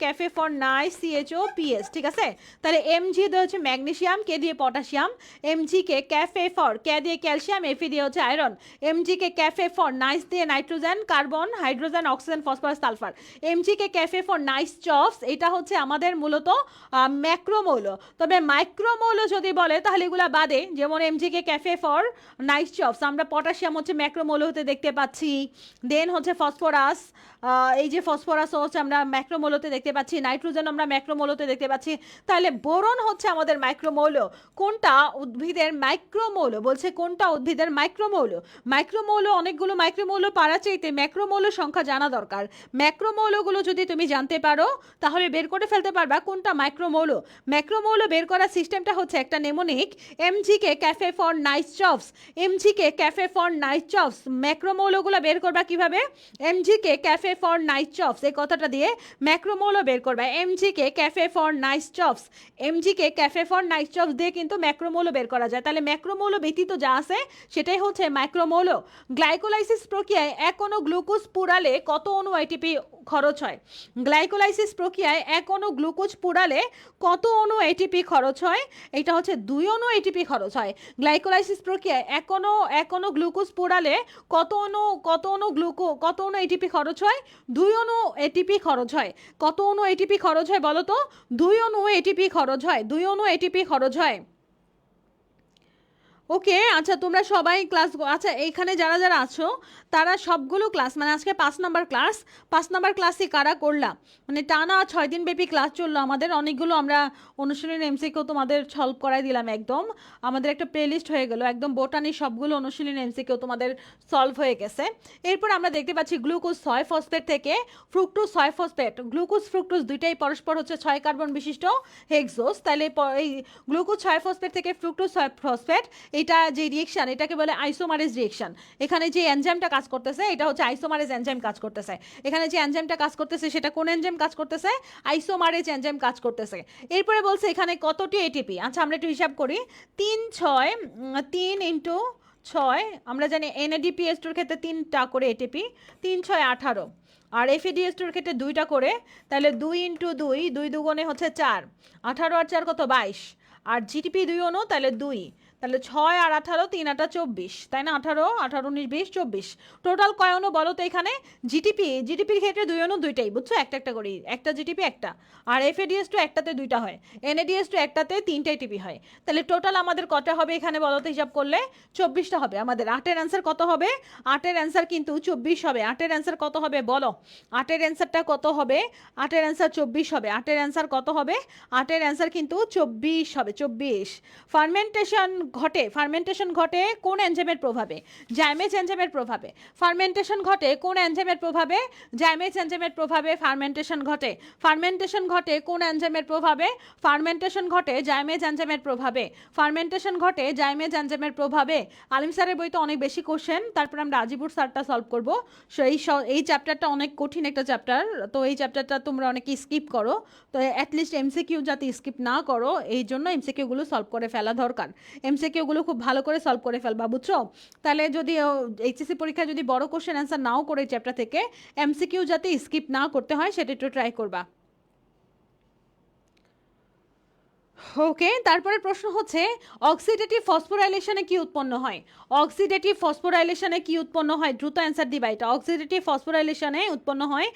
cafe for nice, CHOPS, ঠিক আছে। তাহলে এমজি দিয়ে হচ্ছে ম্যাগনেসিয়াম, কে দিয়ে potassium, MG K cafe for, K দিয়ে ক্যালসিয়াম, এফি দিয়ে হচ্ছে iron, MG K cafe for nice দিয়ে nitrogen, carbon, hydrogen, oxygen, phosphorus, sulphur, MG K cafe for nice chops, এটা হচ্ছে আমাদের মূলত ম্যাক্রোমৌল। তবে মাইক্রোমৌল যদি বলে তাহলে এগুলা বাদে, যেমন MG K cafe for nice chops, আমরা পটাশিয়াম হচ্ছে ম্যাক্রোমৌল হতে দেখতে পাচ্ছি, দেন হচ্ছে ফসফরাস, এই যে ফসফরাস হচ্ছে আমরা ম্যাক্রোমৌলতে দেখতে পাচ্ছি, নাইট্রোজেন আমরা ম্যাক্রোমৌলতে দেখতে পাচ্ছি। তাহলে বোরন হচ্ছে আমাদের মাইক্রোমৌল। কোনটা উদ্ভিদের মাইক্রোমৌল বলছে, কোনটা উদ্ভিদের মাইক্রোমৌল? মাইক্রোমৌল, অনেকগুলো মাইক্রোমৌল পারা চাইতে ম্যাক্রোমৌল সংখ্যা জানা দরকার। ম্যাক্রোমৌলগুলো যদি তুমি জানতে পারো তাহলে বের করে ফেলতে পারবা কোনটা মাইক্রোমৌল। ম্যাক্রোমৌল বের করার সিস্টেমটা হচ্ছে একটা mnemonic, MG K cafe for nice chops, MG K cafe for nice chops. ম্যাক্রোমৌলগুলো বের করবা কিভাবে? MG K cafe for nice chops, এই কথাটা দিয়ে ম্যাক্রোমৌল বের করবা। MG K cafe for nice chops, MG K cafe for nice chops দিয়ে কিন্তু ম্যাক্রোমৌল বের করা যায়। তাহলে ম্যাক্রোমৌল ব্যতীত যা আছে সেটাই হচ্ছে মাইক্রোমৌল। গ্লাইকোলাইসিস প্রক্রিয়ায় এক অণু গ্লুকোজ পুড়ালে কত অণু এটিপি খরচ হয়? গ্লাইকোলাইসিস প্রক্রিয়ায় এক অণু গ্লুকোজ পুড়ালে কত অণু এটিপি খরচ হয়? এটা হচ্ছে 2 অণু এটিপি খরচ হয়। গ্লাইকোলাইসিস প্রক্রিয়ায় এক অণু গ্লুকোজ পোড়ালে কত অণু এটিপি খরচ হয়? 2 অণু এটিপি খরচ হয়। কত অণু এটিপি খরচ হয় বলো তো? 2 অণু এটিপি খরচ হয়, 2 অণু এটিপি খরচ হয়। ওকে, আচ্ছা তোমরা সবাই ক্লাস, আচ্ছা এইখানে যারা যারা আছো তারা সবগুলো ক্লাস, মানে আজকে 5 নাম্বার ক্লাসই কারা করলাম, মানে টানা 6 দিন ব্যাপী ক্লাস চললো আমাদের। অনেকগুলো আমরা অনুশীলনী এমসিকিউ তোমাদের সলভ করাই দিলাম, একদম আমাদের একটা প্লেলিস্ট হয়ে গেল, একদম বোটানি সবগুলো অনুশীলনী এমসিকিউ তোমাদের সলভ হয়ে গেছে। এরপর আমরা দেখতে পাচ্ছি গ্লুকোজ 6 ফসফেট থেকে ফ্রুক্টোজ 6 ফসফেট, গ্লুকোজ ফ্রুক্টোজ দুইটাই পরস্পর হচ্ছে 6 কার্বন বিশিষ্ট হেক্সোস। তাহলে এই গ্লুকোজ 6 ফসফেট থেকে ফ্রুক্টোজ 6 ফসফেট, এটা যে রিয়েকশন এটাকে বলে আইসোমারেজ রিয়েকশন। এখানে যে এনজাইমটা কাজ করতেছে এটা হচ্ছে আইসোমারেজ এনজাইম কাজ করতেছে। এখানে যে এনজাইমটা কাজ করতেছে সেটা কোন এনজাইম কাজ করতেছে? আইসোমারেজ এনজাইম কাজ করতেছে। এরপরে বলছে এখানে কতটি এটিপি, আচ্ছা আমরা একটু হিসাব করি। 3 ইন্টু 6, আমরা জানি NADPH2 ক্ষেত্রে 3টা করে এটিপি, 3 6 18, আর FADH2 ক্ষেত্রে 2টা করে, তাহলে 2 ইন্টু 2, 2 দুগুণে হচ্ছে 4, 18 আর 4 কত 22, আর জিটিপি 2 অণু, তাহলে 2, তাহলে 6 আর 18, 3 8 24, তাই না? 18 18 19 20 24, টোটাল কয় অণু বলো তো এখানে? জিটিপির ক্ষেত্রে 2 অণু দুইটাই, বুঝছো, একটা একটা করি, একটা জিটিপি একটা, আর FADH2 একটাতে 2টা হয়, NADH2 একটাতে 3টা এটিপি হয়। তাহলে টোটাল আমাদের কটা হবে এখানে বলো তো? হিসাব করলে 24টা হবে আমাদের। 8-এর অ্যান্সার কত হবে? 8-এর অ্যান্সার কিন্তু 24 হবে। 8-এর অ্যান্সার কত হবে বলো? 8-এর অ্যান্সারটা কত হবে? 8-এর অ্যান্সার 24 হবে। 8-এর অ্যান্সার কত হবে? 8-এর অ্যান্সার কিন্তু 24 হবে, 24। ফার্মেন্টেশন ঘটে কোন এনজাইমের প্রভাবে? জাইমেজ এনজাইমের প্রভাবে। ফার্মেন্টেশন ঘটে কোন এনজাইমের প্রভাবে? জাইমেজ এনজাইমের প্রভাবে ফার্মেন্টেশন ঘটে। ফার্মেন্টেশন ঘটে কোন এনজাইমের প্রভাবে? ফার্মেন্টেশন ঘটে জাইমেজ এনজাইমের প্রভাবে। ফার্মেন্টেশন ঘটে জাইমেজ এনজাইমের প্রভাবে। আলিম স্যারের বইতে অনেক বেশি কোশ্চেন, তারপর আমরা আজিবুর স্যারটা সলভ করব। সো এই চ্যাপ্টারটা অনেক কঠিন একটা চ্যাপ্টার, তো এই চ্যাপ্টারটা তোমরা অনেকে স্কিপ করো, তো অ্যাটলিস্ট এমসিকিউ যাতে স্কিপ না করো এই জন্য এমসিকিউগুলো সলভ করে ফেলা দরকার। এমসিকিউগুলো খুব ভালো করে সলভ করে ফেলবা, বুঝছো? তাহলে যদি এইচএসসি পরীক্ষায় যদি বড় কোশ্চেন অ্যান্সার নাও করে চ্যাপ্টার থেকে, এমসিকিউ যাতে স্কিপ না করতে হয় সেটা একটু ট্রাই করবা। ওকে, তারপরে প্রশ্ন হচ্ছে অক্সিডেটিভ ফসফোরাইলেশনে কি উৎপন্ন হয়? অক্সিডেটিভ ফসফোরাইলেশনে কি উৎপন্ন হয়? দ্রুত অ্যান্সার দিবা এটা। অক্সিডেটিভ ফসফোরাইলেশনে উৎপন্ন হয়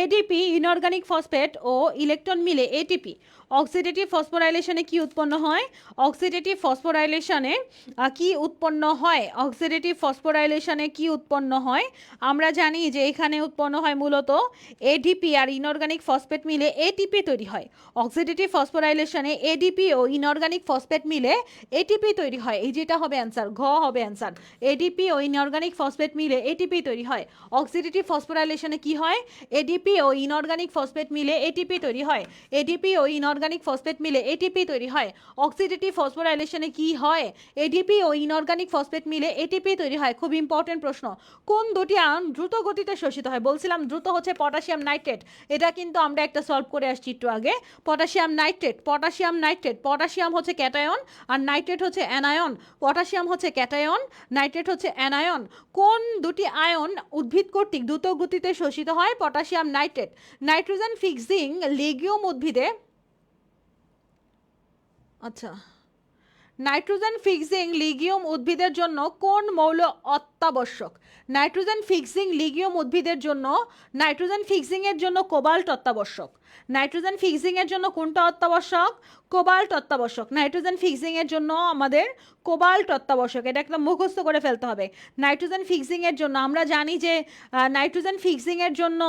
এডিপি, ইনঅর্গানিক ফসফেট ও ইলেকট্রন মিলে এটিপি। অক্সিডেটিভ ফসফোরাইলেশনে কি উৎপন্ন হয়? অক্সিডেটিভ ফসফোরাইলেশনে কি উৎপন্ন হয়? অক্সিডেটিভ ফসফোরাইলেশনে কি উৎপন্ন হয়? আমরা জানি যে এখানে উৎপন্ন হয় মূলত এডিপি আর ইনঅর্গানিক ফসফেট মিলে এটিপি তৈরি হয়। অক্সিডেটিভ ফসফোরাইলেশনে এডিপি ও ইনঅর্গানিক ফসফেট মিলে এটিপি তৈরি হয়। এই যেটা হবে অ্যান্সার, ঘ হবে অ্যান্সার। এডিপি ও ইনঅর্গানিক ফসফেট মিলে এটিপি তৈরি হয়। অক্সিডেটিভ ফসফোরাইলেশনে কি হয়? এডিপি ও ইনঅর্গানিক ফসফেট মিলে এটিপি তৈরি হয়। এডিপি ও ইনঅর্গানিক ফসফেট মিলে এটিপি তৈরি হয়। অক্সিডেটিভ ফসফোরাইলেশনে কি হয়? এডিপি ও ইনঅর্গানিক ফসফেট মিলে এটিপি তৈরি হয়। খুব ইম্পর্টেন্ট প্রশ্ন। কোন দুটি আয়ন দ্রুত গতিতে শোষিত হয়? বলছিলাম দ্রুত হচ্ছে পটাশিয়াম নাইট্রেট, এটা কিন্তু আমরা একটা সলভ করে আসছি একটু আগে। পটাশিয়াম নাইট্রেট নাইট্রেট, পটাশিয়াম হচ্ছে ক্যাটায়ন আর নাইট্রেট হচ্ছে অ্যানায়ন। পটাশিয়াম হচ্ছে ক্যাটায়ন, নাইট্রেট হচ্ছে অ্যানায়ন। কোন দুটি আয়ন উদ্ভিদ কর্তৃক দ্রুত গতিতে শোষিত হয়? Potassium, nitrate. Nitrogen fixing legume উদ্ভিদে, আচ্ছা, নাইট্রোজেন ফিক্সিং লিগিউম উদ্ভিদের জন্য কোন মৌল অত্যাবশ্যক? নাইট্রোজেন ফিক্সিং লিগিউম উদ্ভিদের জন্য, নাইট্রোজেন ফিক্সিং এর জন্য কোবাল্ট অত্যাবশ্যক। নাইট্রোজেন ফিক্সিং এর জন্য কোনটা অত্যাবশ্যক? কোবাল্ট অত্যাবশ্যক। নাইট্রোজেন ফিক্সিং এর জন্য আমাদের কোবাল্ট অত্যাবশ্যক, এটা একটা মুখস্থ করে ফেলতে হবে। নাইট্রোজেন ফিক্সিং এর জন্য আমরা জানি যে নাইট্রোজেন ফিক্সিং এর জন্য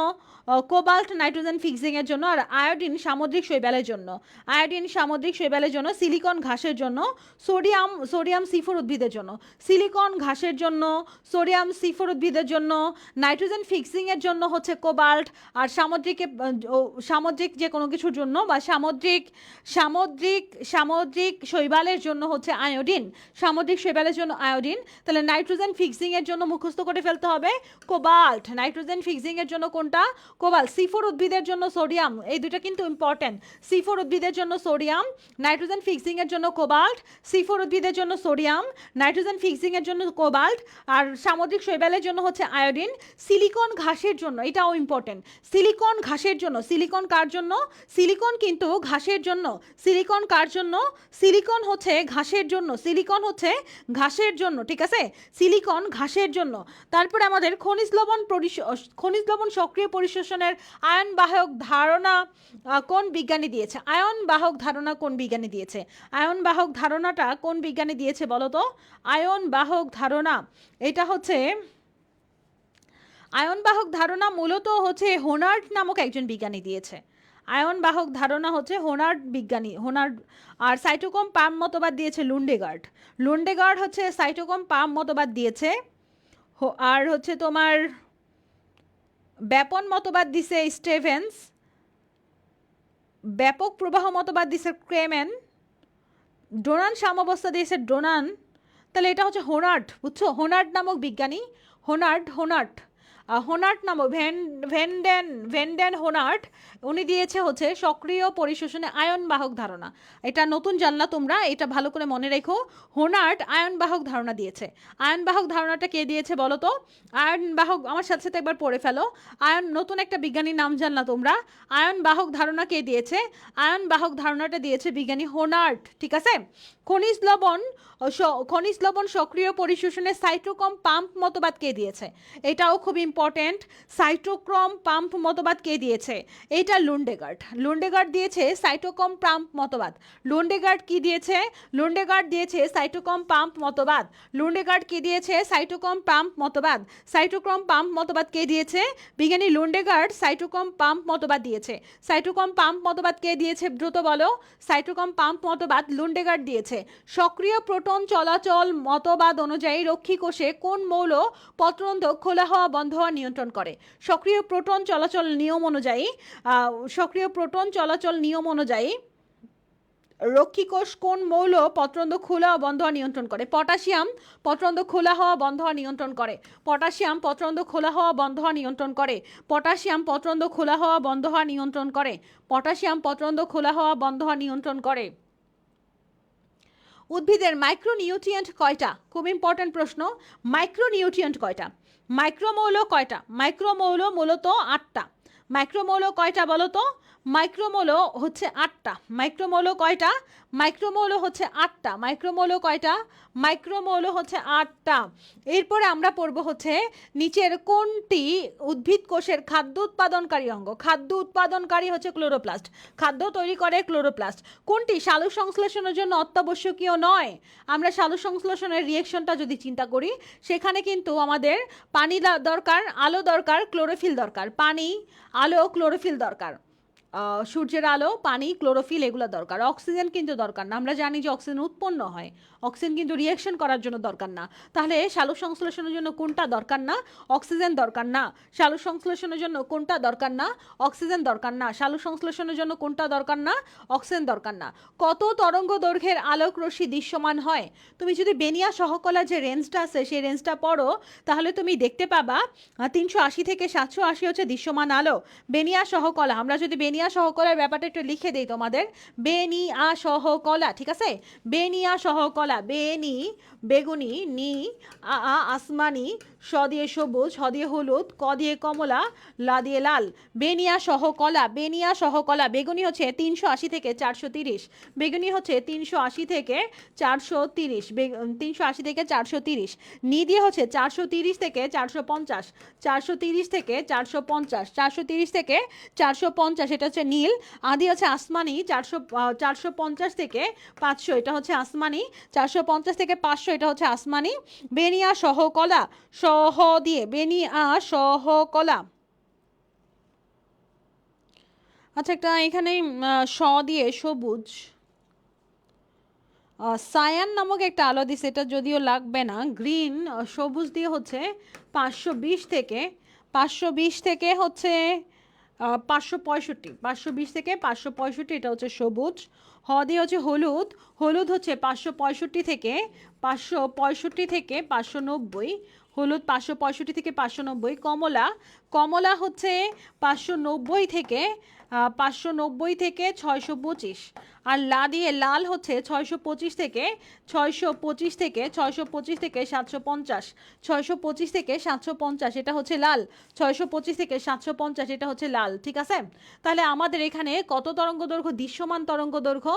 কোবাল্ট, নাইট্রোজেন ফিক্সিং এর জন্য, আর আয়োডিন সামুদ্রিক শৈবালের জন্য, আয়োডিন সামুদ্রিক শৈবালের জন্য, সিলিকন ঘাসের জন্য, সোডিয়াম সিফোর উদ্ভিদের জন্য, সিলিকন ঘাসের জন্য, সোডিয়াম সিফোর উদ্ভিদের জন্য। নাইট্রোজেন ফিক্সিং এর জন্য হচ্ছে কোবাল্ট, আর সামুদ্রিক যে কোনো কিছুর জন্য বা সামুদ্রিক শৈবালের জন্য হচ্ছে আয়োডিন, সামুদ্রিক শৈবালের জন্য আয়োডিন। তাহলে নাইট্রোজেন ফিক্সিং এর জন্য মুখস্থ করে ফেলতে হবে কোবাল্ট। নাইট্রোজেন ফিক্সিং এর জন্য কোনটা? কোবাল্ট। সিফোর উদ্ভিদের জন্য সোডিয়াম, এই দুটো কিন্তু ইম্পর্টেন্ট। সিফোর উদ্ভিদের জন্য সোডিয়াম, নাইট্রোজেন ফিক্সিং এর জন্য কোবাল্ট। সিফোর উদ্ভিদের জন্য সোডিয়াম, নাইট্রোজেন ফিক্সিং এর জন্য কোবাল্ট, আর সামুদ্রিক শৈবালের জন্য হচ্ছে আয়োডিন। সিলিকন ঘাসের জন্য, এটাও ইম্পর্টেন্ট, সিলিকন ঘাসের জন্য, সিলিকন কার জন্য? সিলিকন কিন্তু ঘাসের জন্য। সিলিকন কার জন্য? সিলিকন হচ্ছে ঘাসের জন্য, সিলিকন হচ্ছে ঘাসের জন্য, ঠিক আছে, সিলিকন ঘাসের জন্য। তারপরে আমাদের খনিজ লবণ সক্রিয় পরিশোষণের আয়ন বাহক ধারণা কোন বিজ্ঞানী দিয়েছে? আয়ন বাহক ধারণা কোন বিজ্ঞানী দিয়েছে? আয়ন বাহক ধারণাটা কোন বিজ্ঞানী দিয়েছে বলো তো? আয়ন বাহক ধারণা, এটা হচ্ছে আয়ন বাহক ধারণা মূলত হচ্ছে হোনার্ড নামক একজন বিজ্ঞানী দিয়েছে। আয়ন বাহক ধারণা হচ্ছে হোনার্ড বিজ্ঞানী, হোনার্ড। আর সাইটোক্রোম পাম মতবাদ দিয়েছে লুন্ডেগার্ড। লুন্ডেগার্ড হচ্ছে সাইটোক্রোম পাম মতবাদ দিয়েছে। আর হচ্ছে তোমার ব্যাপন মতবাদ দিছে স্টেভেন্স, ব্যাপক প্রবাহ মতবাদ দিছে ক্রেমেন, ডোনান সাম্যাবস্থা দিয়েছে ডোনান। তাহলে এটা হচ্ছে হোনার্ড, বুঝছো, হোনার্ড নামক বিজ্ঞানী, হোনার্ড নামক ভেন্ডেন হোনার্ড, উনি দিয়েছে হচ্ছে সক্রিয় পরিশোষণে আয়ন বাহক ধারণা। এটা নতুন জানলা তোমরা, এটা ভালো করে মনে রেখো। হোনার্ড আয়ন বাহক ধারণা দিয়েছে। আয়ন বাহক ধারণাটা কে দিয়েছে বলো তো? আয়ন বাহক, আমার সাথে সাথে একবার পড়ে ফেলো। নতুন একটা বিজ্ঞানীর নাম জানলা তোমরা। আয়ন বাহক ধারণা কে দিয়েছে? আয়ন বাহক ধারণাটা দিয়েছে বিজ্ঞানী হোনার্ড, ঠিক আছে। খনিজ লবণ সক্রিয় পরিশোষণে সাইটোক্রোম পাম্প মতবাদ কে দিয়েছে? এটাও খুব ইম্পর্টেন্ট। সাইটোক্রোম পাম্প মতবাদ কে দিয়েছে? এটা লুন্ডেগার্ড দিয়েছে সাইটোক্রোম পাম্প মতবাদ। লুন্ডেগার্ড কি দিয়েছে? লুন্ডেগার্ড দিয়েছে সাইটোক্রোম পাম্প মতবাদ। লুন্ডেগার্ড কি দিয়েছে? সাইটোক্রোম পাম্প মতবাদ। সাইটোক্রোম পাম্প মতবাদ কে দিয়েছে? বিজ্ঞানী লুন্ডেগার্ড সাইটোক্রোম পাম্প মতবাদ দিয়েছে। সাইটোক্রোম পাম্প মতবাদ কে দিয়েছে দ্রুত বলো? সাইটোক্রোম পাম্প মতবাদ লুন্ডেগার্ড দিয়েছে। সক্রিয় প্রোটন চলাচল মতবাদ অনুযায়ী রক্ষী কোষে কোন মৌল পত্ররন্ধ্র খোলা হওয়া বন্ধ হওয়া নিয়ন্ত্রণ করে? সক্রিয় প্রোটন চলাচল নিয়ম অনুযায়ী রক্ষী কোষ কোন মৌল পত্ররন্ধ্র খোলা ও বন্ধ হওয়া নিয়ন্ত্রণ করে? পটাশিয়াম পত্ররন্ধ্র খোলা হওয়া বন্ধ হওয়া নিয়ন্ত্রণ করে। পটাশিয়াম পত্ররন্ধ্র খোলা হওয়া বন্ধ হওয়া নিয়ন্ত্রণ করে। পটাশিয়াম পত্ররন্ধ্র খোলা হওয়া বন্ধ হওয়া নিয়ন্ত্রণ করে। পটাশিয়াম পত্ররন্ধ্র খোলা হওয়া বন্ধ হওয়া নিয়ন্ত্রণ করে। উদ্ভিদের মাইক্রোনিউট্রিয়েন্ট কয়টা? খুব ইম্পর্টেন্ট প্রশ্ন। মাইক্রোনিউট্রিয়েন্ট কয়টা? মাইক্রোমৌল কয়টা? মাইক্রোমৌল মূলত 8টা। মাইক্রোমৌল কয়টা বলো তো? মাইক্রোমৌল হচ্ছে 8টা। মাইক্রোমৌল কয়টা? মাইক্রোমৌল হচ্ছে 8টা। মাইক্রোমৌল কয়টা? মাইক্রোমৌল হচ্ছে 8টা। এরপরে আমরা পড়ব হচ্ছে নিচের কোনটি উদ্ভিদ কোষের খাদ্য উৎপাদনকারী অঙ্গ? খাদ্য উৎপাদনকারী হচ্ছে ক্লোরোপ্লাস্ট। খাদ্য তৈরি করে ক্লোরোপ্লাস্ট। কোনটি সালোক সংশ্লেষণের জন্য অত্যাবশ্যকীয় নয়? আমরা সালোক সংশ্লেষণের রিয়েকশনটা যদি চিন্তা করি, সেখানে কিন্তু আমাদের পানি দরকার, আলো দরকার, ক্লোরোফিল দরকার। পানি, আলো, ক্লোরোফিল দরকার। সূর্যের আলো, পানি, ক্লোরোফিল এগুলো দরকার। অক্সিজেন কিন্তু দরকার না। আমরা জানি যে অক্সিজেন উৎপন্ন হয়, অক্সিজেন কিন্তু রিয়েকশন করার জন্য দরকার না। তাহলে সালোক সংশ্লেষণের জন্য কোনটা দরকার না? অক্সিজেন দরকার না। সালোক সংশ্লেষণের জন্য কোনটা দরকার না? অক্সিজেন দরকার না। সালোক সংশ্লেষণের জন্য কোনটা দরকার না? অক্সিজেন দরকার না। কত তরঙ্গ দৈর্ঘ্যের আলোক রশ্মি দৃশ্যমান হয়? তুমি যদি বেনিয়া সহকলা যে রেঞ্জটা আছে সেই রেঞ্জটা পড়ো, তাহলে তুমি দেখতে পাবা 380 থেকে 780 হচ্ছে দৃশ্যমান আলো। বেনিয়া সহকলা, আমরা যদি বেনিয়া বেনিয়া সহকলার ব্যাপারটা একটু লিখে দেই তোমাদের। বেনিয়া সহকলা, ঠিক আছে? বেনিয়া সহকলা, বেনি বেগুনি, নি আসমানি, স দিয়ে সবুজ, হ দিয়ে হলুদ, ক দিয়ে কমলা, লা দিয়ে লাল। বেনিয়া সহকলা, বেনিয়া সহকলা। বেগুনি হচ্ছে 380 থেকে 430, বেগুনি হচ্ছে 380 থেকে 430, 380 থেকে 430। নি দিয়ে হচ্ছে 430 থেকে 450, 430 থেকে 450, 430 থেকে 450, এটা হচ্ছে নীল। আদি হচ্ছে আসমানি, 450 থেকে 500, এটা হচ্ছে আসমানি, 450 থেকে 500, এটা হচ্ছে আসমানি। বেনিয়া সহকলা, সহ দিয়ে বেনিয়া সহকলা। আচ্ছা, একটা এখানে স দিয়ে সবুজ, সায়ান নামক একটা আলো দিছে, এটা যদিও লাগবে না। গ্রিন, সবুজ দিয়ে হচ্ছে 520 থেকে 520 থেকে হচ্ছে 565, 520 থেকে 565, এটা হচ্ছে সবুজ। হ দিয়ে হচ্ছে হলুদ, হলুদ হচ্ছে 565 থেকে 565 থেকে 590, হলুদ 565 থেকে 590। কমলা, কমলা হচ্ছে 590 থেকে 590 থেকে 625। আর লা দিয়ে লাল হচ্ছে 625 থেকে 625 থেকে 625 থেকে 750, 625 থেকে 750, এটা হচ্ছে লাল। 625 থেকে 750, এটা হচ্ছে লাল, ঠিক আছে? তাহলে আমাদের এখানে কত তরঙ্গ দৈর্ঘ্য? দৃশ্যমান তরঙ্গ দৈর্ঘ্য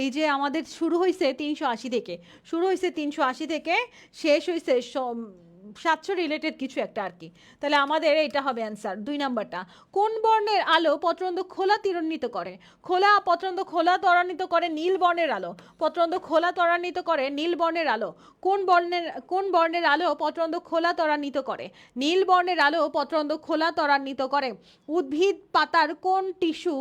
এই যে আমাদের শুরু হয়েছে 380 থেকে, শুরু হয়েছে 380 থেকে, শেষ হয়েছে 700 রিলেটেড কিছু একটা আর কি। তাহলে আমাদের এটা হবে অ্যান্সার 2 নাম্বারটা। কোন বর্ণের আলো পত্রন্দ খোলা ত্বরান্বিত করে? খোলা পত্রন্দ খোলা ত্বরান্বিত করে নীল বর্ণের আলো। পত্রন্দ খোলা ত্বরান্বিত করে নীল বর্ণের আলো। কোন বর্ণের আলো পত্রন্দ খোলা ত্বরান্বিত করে? নীল বর্ণের আলো পত্রন্দ খোলা ত্বরান্বিত করে। উদ্ভিদ পাতার কোন টিস্যু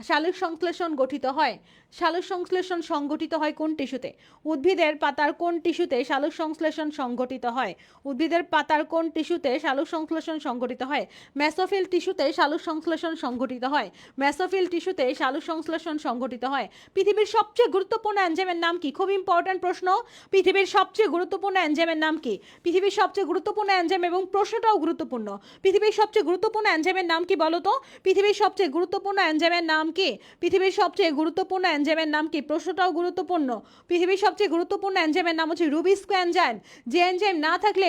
সালোক সংশ্লেষণ গঠিত হয়? সালোক সংশ্লেষণ সংঘটিত হয় কোন টিস্যুতে? উদ্ভিদের পাতার কোন টিস্যুতে সালোক সংশ্লেষণ সংঘটিত হয়? উদ্ভিদের পাতার কোন টিস্যুতে সালোক সংশ্লেষণ সংঘটিত হয়? মেসোফিল টিস্যুতে সালোক সংশ্লেষণ সংঘটিত হয়। মেসোফিল টিস্যুতে সালোক সংশ্লেষণ সংঘটিত হয়। পৃথিবীর সবচেয়ে গুরুত্বপূর্ণ এনজাইমের নাম কি? খুব ইম্পর্টেন্ট প্রশ্ন। পৃথিবীর সবচেয়ে গুরুত্বপূর্ণ এনজাইমের নাম কি? পৃথিবীর সবচেয়ে গুরুত্বপূর্ণ এনজাইম, এবং প্রশ্নটাও গুরুত্বপূর্ণ। পৃথিবীর সবচেয়ে গুরুত্বপূর্ণ এনজাইমের নাম কি বলো তো? পৃথিবীর সবচেয়ে গুরুত্বপূর্ণ এনজাইমের নাম কি? পৃথিবীর সবচেয়ে গুরুত্বপূর্ণ এনজাইমের নাম কি? প্রশ্নটাও গুরুত্বপূর্ণ। পৃথিবীর সবচেয়ে গুরুত্বপূর্ণ এনজাইমের নাম হচ্ছে রুবিস্কো এনজাইম। যে এনজাইম না থাকলে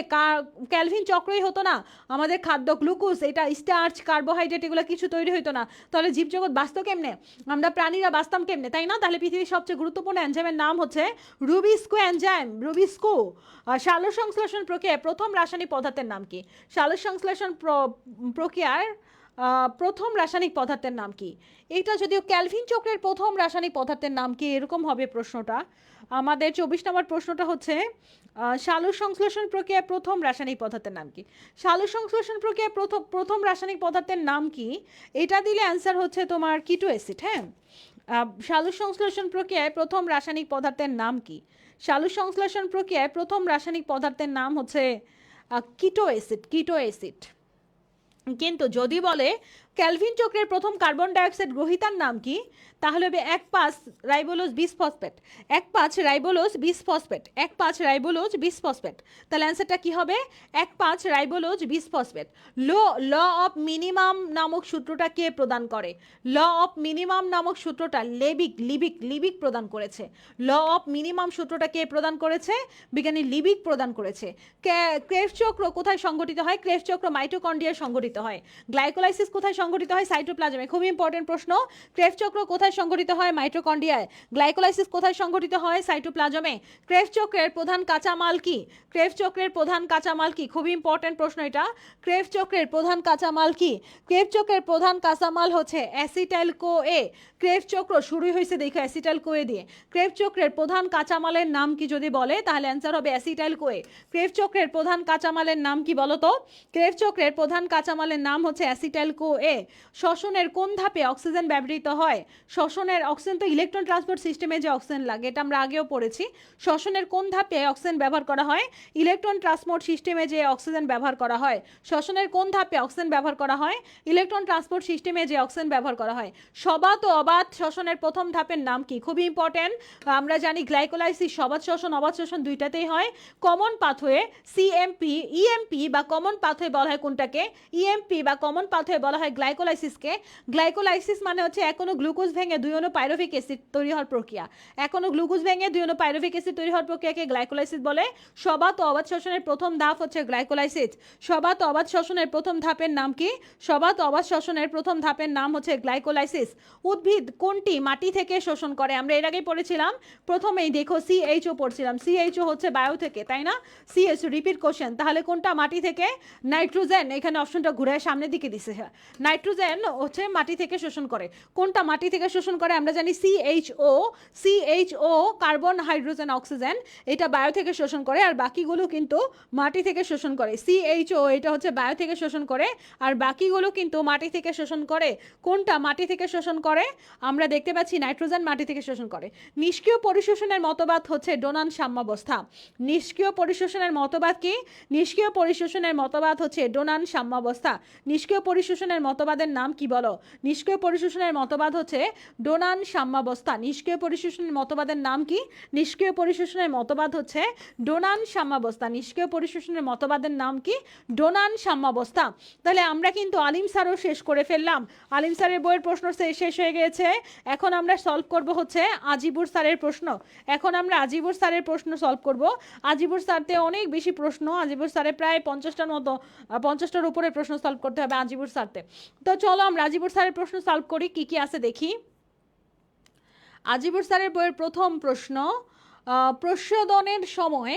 ক্যালভিন চক্রই হতো না, আমাদের খাদ্য গ্লুকোজ, এটা স্টার্চ, কার্বোহাইড্রেট, এগুলো কিছু তৈরি হতো না, তাহলে জীবজগৎ বাঁচত কেমনে? আমরা প্রাণীরা বাঁচতাম কেমনে, তাই না? তাহলে পৃথিবীর সবচেয়ে গুরুত্বপূর্ণ এনজাইমের নাম হচ্ছে রুবিস্কো এনজাইম, রুবিস্কো। সালোক সংশ্লেষণ প্রক্রিয়ায় প্রথম রাসায়নিক পদার্থের নাম কি? সালোক সংশ্লেষণ প্রক্রিয়ার প্রথম রাসায়নিক পদার্থের নাম কি? এইটা যদিও ক্যালভিন চক্রের প্রথম রাসায়নিক পদার্থের নাম কি, এরকম হবে প্রশ্নটা। আমাদের 24 নম্বর প্রশ্নটা হচ্ছে সালোক সংশ্লেষণ প্রক্রিয়ায় প্রথম রাসায়নিক পদার্থের নাম কি? সালোক সংশ্লেষণ প্রক্রিয়ায় প্রথম রাসায়নিক পদার্থের নাম কি? এটা দিলে অ্যান্সার হচ্ছে তোমার কিটো অ্যাসিড। হ্যাঁ, সালোক সংশ্লেষণ প্রক্রিয়ায় প্রথম রাসায়নিক পদার্থের নাম কি? সালোক সংশ্লেষণ প্রক্রিয়ায় প্রথম রাসায়নিক পদার্থের নাম হচ্ছে কিটো অ্যাসিড, কিটো অ্যাসিড। কিন্তু যদি বলে ক্যালভিন চক্রের প্রথম কার্বন ডাইঅক্সাইড গ্রহীতার নাম কি, তাহলে হবে 1,5 ribulose bisphosphate, 1,5 ribulose bisphosphate, 1,5 ribulose bisphosphate. তাহলে অ্যান্সারটা কি হবে? 1,5 ribulose bisphosphate. Law of minimum নামক সূত্রটা কে প্রদান করে? ল অফ মিনিমাম নামক সূত্রটা লিবিক প্রদান করেছে। ল অফ মিনিমাম সূত্রটা কে প্রদান করেছে? বিজ্ঞানী লিবিক প্রদান করেছে। ক্রেবস চক্র কোথায় সংঘটিত হয়? ক্রেবস চক্র মাইটোকন্ড্রিয়ায় সংঘটিত হয়। গ্লাইকোলাইসিস কোথায় সংঘটিত হয়? সাইটোপ্লাজমে। খুব ইম্পর্টেন্ট প্রশ্ন। ক্রেবস চক্র কোথায় সংঘটিত হয়? মাইটোকন্ড্রিয়ায়। গ্লাইকোলাইসিস কোথায় সংঘটিত হয়? সাইটোপ্লাজমে। ক্রেবস চক্রের প্রধান কাঁচামাল কি? ক্রেবস চক্রের প্রধান কাঁচামাল কি? খুব ইম্পর্টেন্ট প্রশ্ন এটা। ক্রেবস চক্রের প্রধান কাঁচামাল কি? ক্রেবস চক্রের প্রধান কাঁচামাল হচ্ছে অ্যাসিটাইল কোএ। ক্রেবস চক্র শুরুই হয়েছে দেখো অ্যাসিটাইল কোএ দিয়ে। ক্রেবস চক্রের প্রধান কাঁচামালের নাম কি যদি বলে, তাহলে অ্যান্সার হবে অ্যাসিটাইল কোএ। ক্রেবস চক্রের প্রধান কাঁচামালের নাম কি বলো তো? ক্রেবস চক্রের প্রধান কাঁচামালের নাম হচ্ছে অ্যাসিটাইল কোএ। শ্বসনের কোন ধাপে অক্সিজেন ব্যবহৃত হয়? শ্বসনের অক্সিজেন তো ইলেকট্রন ট্রান্সপোর্ট সিস্টেমে যে অক্সিজেন লাগে, এটা আমরা আগেও পড়েছি। শ্বসনের কোন ধাপে অক্সিজেন ব্যবহার করা হয়? ইলেকট্রন ট্রান্সপোর্ট সিস্টেমে যে অক্সিজেন ব্যবহার করা হয়। শ্বসনের কোন ধাপে অক্সিজেন ব্যবহার করা হয়? ইলেকট্রন ট্রান্সপোর্ট সিস্টেমে যে অক্সিজেন ব্যবহার করা হয়। সবাত ও অবাত শ্বসনের প্রথম ধাপের নাম কি? খুবই ইম্পর্টেন্ট। আমরা জানি গ্লাইকোলাইসিস সবাত শ্বসন অবাত শ্বসন দুইটাতেই হয়। কমন পাথওয়ে সিএমপি, ইএমপি বা কমন পাথওয়ে বলা হয় কোনটাকে? ইএমপি বা কমন পাথওয়ে বলা হয় গ্লাইকোলাইসিসকে? গ্লাইকোলাইসিস মানে হচ্ছে এক অণু গ্লুকোজ ভেঙে দুই অণু পাইরুভিক অ্যাসিড তৈরি হওয়ার প্রক্রিয়া। এক অণু গ্লুকোজ ভেঙে দুই অণু পাইরুভিক অ্যাসিড তৈরি হওয়ার প্রক্রিয়াকে গ্লাইকোলাইসিস বলে। সবাত ও অবাত শ্বসনের প্রথম ধাপ হচ্ছে গ্লাইকোলাইসিস। সবাত ও অবাত শ্বসনের প্রথম ধাপের নাম কি? সবাত ও অবাত শ্বসনের প্রথম ধাপের নাম হচ্ছে গ্লাইকোলাইসিস। উদ্ভিদ কোনটি মাটি থেকে শোষণ করে? আমরা এর আগেই পড়েছিলাম, প্রথমেই দেখো সিএইচও পড়ছিলাম, সিএইচও হচ্ছে বায়ু থেকে, তাই না? সিএইচও রিপিট কোশ্চেন, তাহলে কোনটা মাটি থেকে? নাইট্রোজেন, এখানে অপশনটা ঘুরে সামনের দিকে দিছে, নাইট্রোজেন হচ্ছে মাটি থেকে শোষণ করে। কোনটা মাটি থেকে শোষণ করে? আমরা জানি CHO, CHO carbon hydrogen oxygen, এটা বায়ু থেকে শোষণ করে, আর বাকিগুলো কিন্তু মাটি থেকে শোষণ করে। সিএইচও এটা হচ্ছে বায়ু থেকে শোষণ করে, আর বাকিগুলো কিন্তু মাটি থেকে শোষণ করে। কোনটা মাটি থেকে শোষণ করে? আমরা দেখতে পাচ্ছি নাইট্রোজেন মাটি থেকে শোষণ করে। নিষ্ক্রিয় পরিশোষণের মতবাদ হচ্ছে ডোনান সাম্যাবস্থা। নিষ্ক্রিয় পরিশোষণের মতবাদ কি? নিষ্ক্রিয় পরিশোষণের মতবাদ হচ্ছে ডোনান সাম্যাবস্থা। নিষ্ক্রিয় পরিশোষণের মতবাদের নাম কি বলো? নিষ্ক্রিয় পরিশোষণের মতবাদ হচ্ছে ডোনান সাম্যাবস্থা। নিষ্ক্রিয় পরিশোষণের মতবাদের নাম কি? নিষ্ক্রিয় পরিশোষণের মতবাদ হচ্ছে ডোনান সাম্যাবস্থা। নিষ্ক্রিয় পরিশোষণের মতবাদের নাম কি? ডোনান সাম্যাবস্থা। তাহলে আমরা কিন্তু আলিম স্যারও শেষ করে ফেললাম। আলিম স্যারের বইয়ের প্রশ্ন শেষ হয়ে গেছে। এখন আমরা সলভ করব হচ্ছে আজিবুর স্যারের প্রশ্ন। এখন আমরা আজিবুর স্যারের প্রশ্ন সলভ করব। আজিবুর স্যারতে অনেক বেশি প্রশ্ন, আজিবুর স্যারে প্রায় 50টার মতো, 50টার উপরে প্রশ্ন সলভ করতে হবে আজিবুর স্যারতে। তো চলো আমরা আজিবুর স্যারের প্রশ্ন সলভ করি, কি কি আছে দেখি। আজিবুর স্যারের বইয়ের প্রথম প্রশ্ন, প্রস্রদনের সময়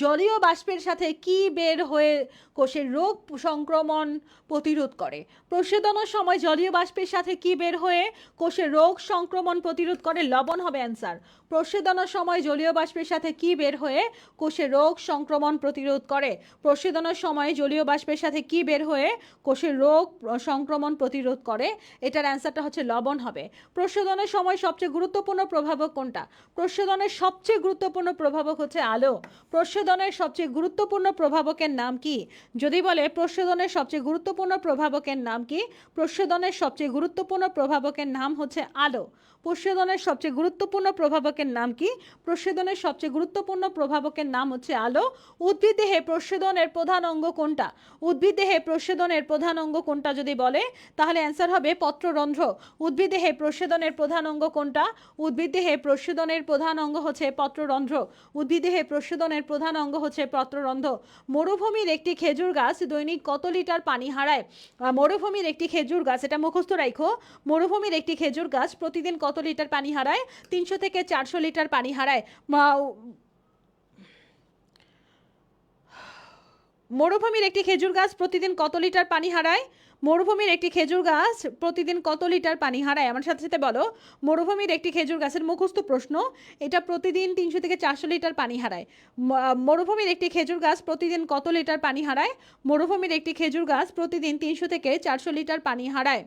জলীয় বাষ্পের সাথে কি বের হয়ে কোষের রোগ সংক্রমণ প্রতিরোধ করে? প্রস্রদনের সময় জলীয় বাষ্পের সাথে কি বের হয়ে কোষের রোগ সংক্রমণ প্রতিরোধ করে? লবণ হবে অ্যান্সার। প্রস্রদনের সময় জলীয় বাষ্পের সাথে কি বের হয়ে কোষের রোগ সংক্রমণ প্রতিরোধ করে? প্রস্রদনের সময় জলীয় বাষ্পের সাথে কি বের হয়ে কোষের রোগ সংক্রমণ প্রতিরোধ করে? এটার অ্যান্সারটা হচ্ছে লবণ হবে। প্রস্রদনের সময় সবচেয়ে গুরুত্বপূর্ণ প্রভাবক কোনটা? প্রস্রদনের সবচেয়ে গুরুত্বপূর্ণ প্রভাবক হচ্ছে আলো। প্রস্রদনের সবচেয়ে গুরুত্বপূর্ণ প্রভাবকের নাম কি? যদি বলে প্রস্রদনের সবচেয়ে গুরুত্বপূর্ণ প্রভাবকের নাম কি? প্রস্রদনের সবচেয়ে গুরুত্বপূর্ণ প্রভাবকের নাম হচ্ছে আলো। প্রস্রদনের সবচেয়ে গুরুত্বপূর্ণ প্রভাবকের নাম কি? প্রস্রদনের সবচেয়ে গুরুত্বপূর্ণ প্রভাবকের নাম হচ্ছে আলো। উদ্ভিদ দেহে প্রস্রদনের প্রধান অঙ্গ কোনটা? উদ্ভিদ দেহে প্রস্রদনের প্রধান অঙ্গ কোনটা যদি বলে, তাহলে অ্যান্সার হবে পত্ররন্ধ্র। উদ্ভিদ দেহে প্রস্রদনের প্রধান অঙ্গ কোনটা? উদ্ভিদ দেহে প্রস্রদনের প্রধান অঙ্গ হচ্ছে পত্ররন্ধ্র। উদ্ভিদ দেহে প্রস্রদনের প্রধান অঙ্গ হচ্ছে পত্ররন্ধ্র। মরুভূমির একটি খেজুর গাছ দৈনিক কত লিটার পানি হারায়? মরুভূমির একটি খেজুর গাছ, এটা মুখস্থ রাখো, মরুভূমির একটি খেজুর গাছ প্রতিদিন কত লিটার পানি হারায়? 300 থেকে 400 লিটার পানি হারায়। মরুভূমির একটি খেজুর গাছ প্রতিদিন কত লিটার পানি হারায়? মরুভূমির একটি খেজুর গাছ প্রতিদিন কত লিটার পানি হারায়? আমার সাথে সাথে বলো। মরুভূমির একটি খেজুর গাছের মুখস্থ প্রশ্ন, এটা প্রতিদিন 300 থেকে 400 লিটার পানি হারায়। মরুভূমির একটি খেজুর গাছ প্রতিদিন কত লিটার পানি হারায়? মরুভূমির একটি খেজুর গাছ প্রতিদিন 300 থেকে 400 লিটার পানি হারায়।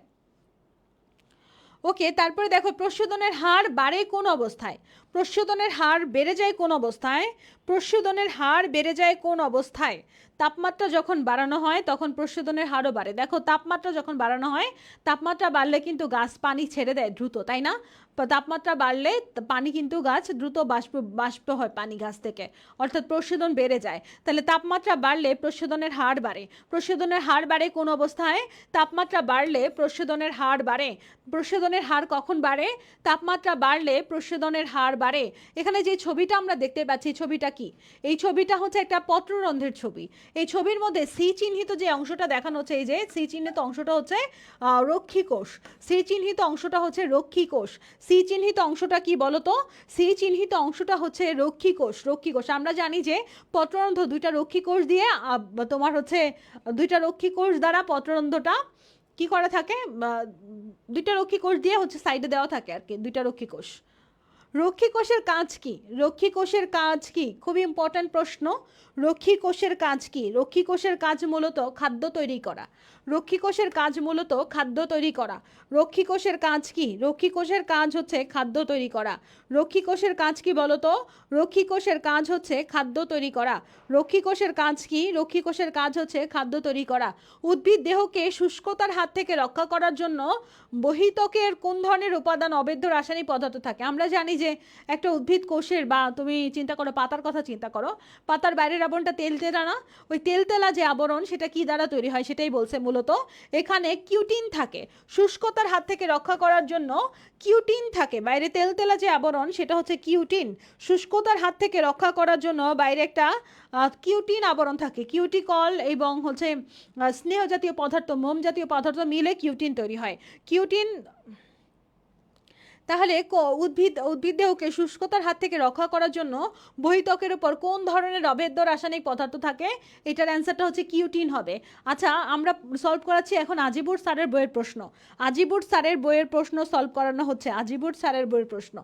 ওকে, তারপরে দেখো প্রস্রদনের হার বাড়ে কোন অবস্থায়? প্রস্রদনের হার বেড়ে যায় কোন অবস্থায়? প্রস্রদনের হার বেড়ে যায় কোন অবস্থায়? তাপমাত্রা যখন বাড়ানো হয় তখন প্রস্রদনের হারও বাড়ে। দেখো তাপমাত্রা যখন বাড়ানো হয়, তাপমাত্রা বাড়লে কিন্তু গাছ পানি ছেড়ে দেয় দ্রুত, তাই না? তাপমাত্রা বাড়লে পানি কিন্তু গাছ দ্রুত বাষ্প হয় পানি গাছ থেকে, অর্থাৎ প্রস্রদন বেড়ে যায়। তাহলে তাপমাত্রা বাড়লে প্রস্রদনের হার বাড়ে। প্রস্রদনের হার বাড়ে কোন অবস্থায়? তাপমাত্রা বাড়লে প্রস্রদনের হার বাড়ে। প্রস্রদনের হার কখন বাড়ে? তাপমাত্রা বাড়লে প্রস্রদনের হার বাড়ে। এখানে যে ছবিটা আমরা দেখতে পাচ্ছি, ছবিটা কি? এই ছবিটা হচ্ছে একটা পত্ররন্ধ্রের ছবি। এই ছবির মধ্যে সি চিহ্নিত যে অংশটা দেখানো হচ্ছে, এই যে সি চিহ্নিত অংশটা হচ্ছে রক্ষী কোষ। সি চিহ্নিত অংশটা হচ্ছে রক্ষী কোষ। সি চিহ্নিত অংশটা কি বলতো? সি চিহ্নিত অংশটা হচ্ছে রক্ষী কোষ। রক্ষী কোষ, আমরা জানি যে পত্ররন্ধ্র দুইটা রক্ষী কোষ দিয়ে তোমার হচ্ছে দুইটা রক্ষী কোষ দ্বারা পত্ররন্ধ্রটা কি করা থাকে? দুইটা রক্ষী কোষ দিয়ে হচ্ছে সাইডে দেওয়া থাকে আর কি, দুইটা রক্ষী কোষ। রক্ষী কোষের কাজ কি? রক্ষী কোষের কাজ কি? খুব ইম্পর্ট্যান্ট প্রশ্ন। রক্ষী কোষের কাজ কি? রক্ষী কোষের কাজ মূলত খাদ্য তৈরি করা। রক্ষী কোষের কাজ মূলত খাদ্য তৈরি করা। রক্ষী কোষের কাজ কি? রক্ষী কোষের কাজ হচ্ছে খাদ্য তৈরি করা। রক্ষী কোষের কাজ কি বলতো? রক্ষী কোষের কাজ হচ্ছে খাদ্য তৈরি করা। রক্ষী কোষের কাজ কি? রক্ষী কোষের কাজ হচ্ছে খাদ্য তৈরি করা। উদ্ভিদ দেহকে শুষ্কতার হাত থেকে রক্ষা করার জন্য বহিতকের কোন ধরনের উপাদান অবৈধ রাসায়নিক পদার্থ থাকে? আমরা জানি যে একটা উদ্ভিদ কোষের, বা তুমি চিন্তা করো পাতার কথা চিন্তা করো, পাতার বাইরের আবরণটা তেলতেলা না? ওই তেলতেলা যে আবরণ সেটা কি দ্বারা তৈরি হয় সেটাই বলছে, মূলত এখানে কিউটিন থাকে। শুষ্কতার হাত থেকে রক্ষা করার জন্য কিউটিন থাকে, বাইরে তেলতেলা যে আবরণ সেটা হচ্ছে কিউটিন। শুষ্কতার হাত থেকে রক্ষা করার জন্য বাইরে একটা কিউটিন আবরণ থাকে। কিউটিকল এবং হচ্ছে স্নেহ জাতীয় পদার্থ, মোম জাতীয় পদার্থ মিলে কিউটিন তৈরি হয়। কিউটিন তাহলে উদ্ভিদ দেহকে শুষ্কতার হাত থেকে রক্ষা করার জন্য বহিত্বকের উপর কোন ধরনের অভেদ্য রাসায়নিক পদার্থ থাকে? এটার অ্যান্সারটা হচ্ছে কিউটিন হবে। আচ্ছা, আমরা সলভ করাচ্ছি এখন আজিবুর স্যারের বইয়ের প্রশ্ন। আজিবুর স্যারের বইয়ের প্রশ্ন সলভ করানো হচ্ছে, আজিবুর স্যারের বইয়ের প্রশ্ন।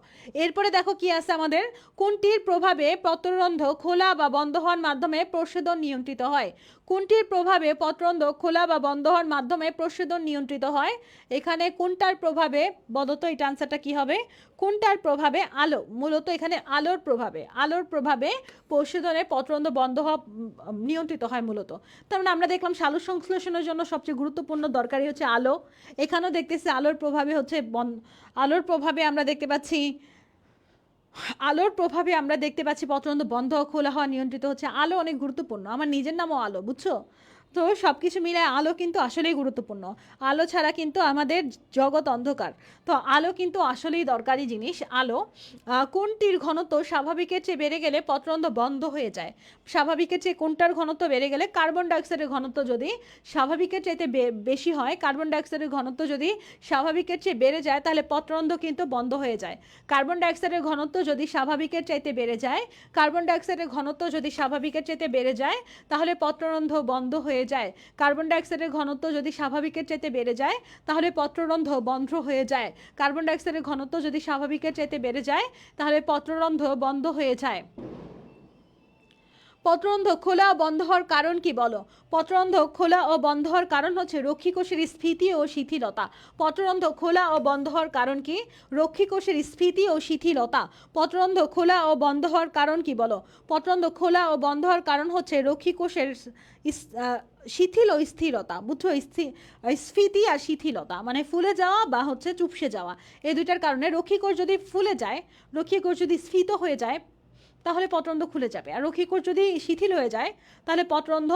এরপরে দেখো কি আছে আমাদের, কোনটির প্রভাবে পত্ররন্ধ্র খোলা বা বন্ধ হওয়ার মাধ্যমে প্রস্বেদন নিয়ন্ত্রিত হয়? কোনটির প্রভাবে পত্ররন্ধ্র খোলা বা বন্ধ হওয়ার মাধ্যমে প্রস্বেদন নিয়ন্ত্রিত হয়? এখানে কোনটার প্রভাবে বলতো, এটা আনসারটা কি হবে? কোনটার প্রভাবে? আলো, মূলত এখানে আলোর প্রভাবে প্রস্বেদনে পত্ররন্ধ্র বন্ধ হওয়া নিয়ন্ত্রিত হয় মূলত। তার মানে আমরা দেখলাম সালোক সংশ্লেষণের জন্য সবচেয়ে গুরুত্বপূর্ণ দরকারি হচ্ছে আলো। এখানেও দেখতেছি আলোর প্রভাবে হচ্ছে আমরা দেখতে পাচ্ছি পত্ররন্ধ্র বন্ধ খোলা হওয়া নিয়ন্ত্রিত হচ্ছে। আলো অনেক গুরুত্বপূর্ণ, আমার নিজের নামও আলো, বুঝছো? তো সব কিছু মিলে আলো কিন্তু আসলেই গুরুত্বপূর্ণ। আলো ছাড়া কিন্তু আমাদের জগৎ অন্ধকার। তো আলো কিন্তু আসলেই দরকারি জিনিস। আলো কোনটির ঘনত্ব স্বাভাবিকের চেয়ে বেড়ে গেলে পত্ররন্ধ্র বন্ধ হয়ে যায়? স্বাভাবিকের চেয়ে কোনটার ঘনত্ব বেড়ে গেলে? কার্বন ডাইঅক্সাইডের ঘনত্ব যদি স্বাভাবিকের চাইতে বেশি হয়, কার্বন ডাইঅক্সাইডের ঘনত্ব যদি স্বাভাবিকের চেয়ে বেড়ে যায় তাহলে পত্ররন্ধ্র কিন্তু বন্ধ হয়ে যায়। কার্বন ডাইঅক্সাইডের ঘনত্ব যদি স্বাভাবিকের চাইতে বেড়ে যায়, তাহলে পত্ররন্ধ্র বন্ধ হয়ে যায়। কার্বন ডাইঅক্সাইডের ঘনত্ব যদি স্বাভাবিকের চাইতে বেড়ে যায় তাহলে পত্ররন্ধ্র বন্ধ হয়ে যায়। কার্বন ডাইঅক্সাইডের ঘনত্ব যদি স্বাভাবিকের চাইতে বেড়ে যায় তাহলে পত্ররন্ধ্র বন্ধ হয়ে যায়। পত্ররন্ধ্র খোলা ও বন্ধ হওয়ার কারণ কি বলো? পত্ররন্ধ্র খোলা ও বন্ধ হওয়ার কারণ হচ্ছে রক্ষীকোষের স্ফীতি ও শিথিলতা। পত্ররন্ধ্র খোলা ও বন্ধ হওয়ার কারণ কি? রক্ষীকোষের স্ফীতি ও শিথিলতা। পত্ররন্ধ্র খোলা ও বন্ধ হওয়ার কারণ কি বলো? পত্ররন্ধ্র খোলা ও বন্ধ হওয়ার কারণ হচ্ছে রক্ষীকোষের শিথিল ও স্থিরতা। বুঝছো, স্ফীতি আর শিথিলতা মানে ফুলে যাওয়া বা হচ্ছে চুপসে যাওয়া, এই দুইটার কারণে। রক্ষীকোষ যদি ফুলে যায়, রক্ষীকোষ যদি স্ফীত হয়ে যায় তাহলে পত্ররন্ধ্র খুলে যাবে, আর রক্ষীকোষ যদি শিথিল হয়ে যায় তাহলে পত্ররন্ধ্র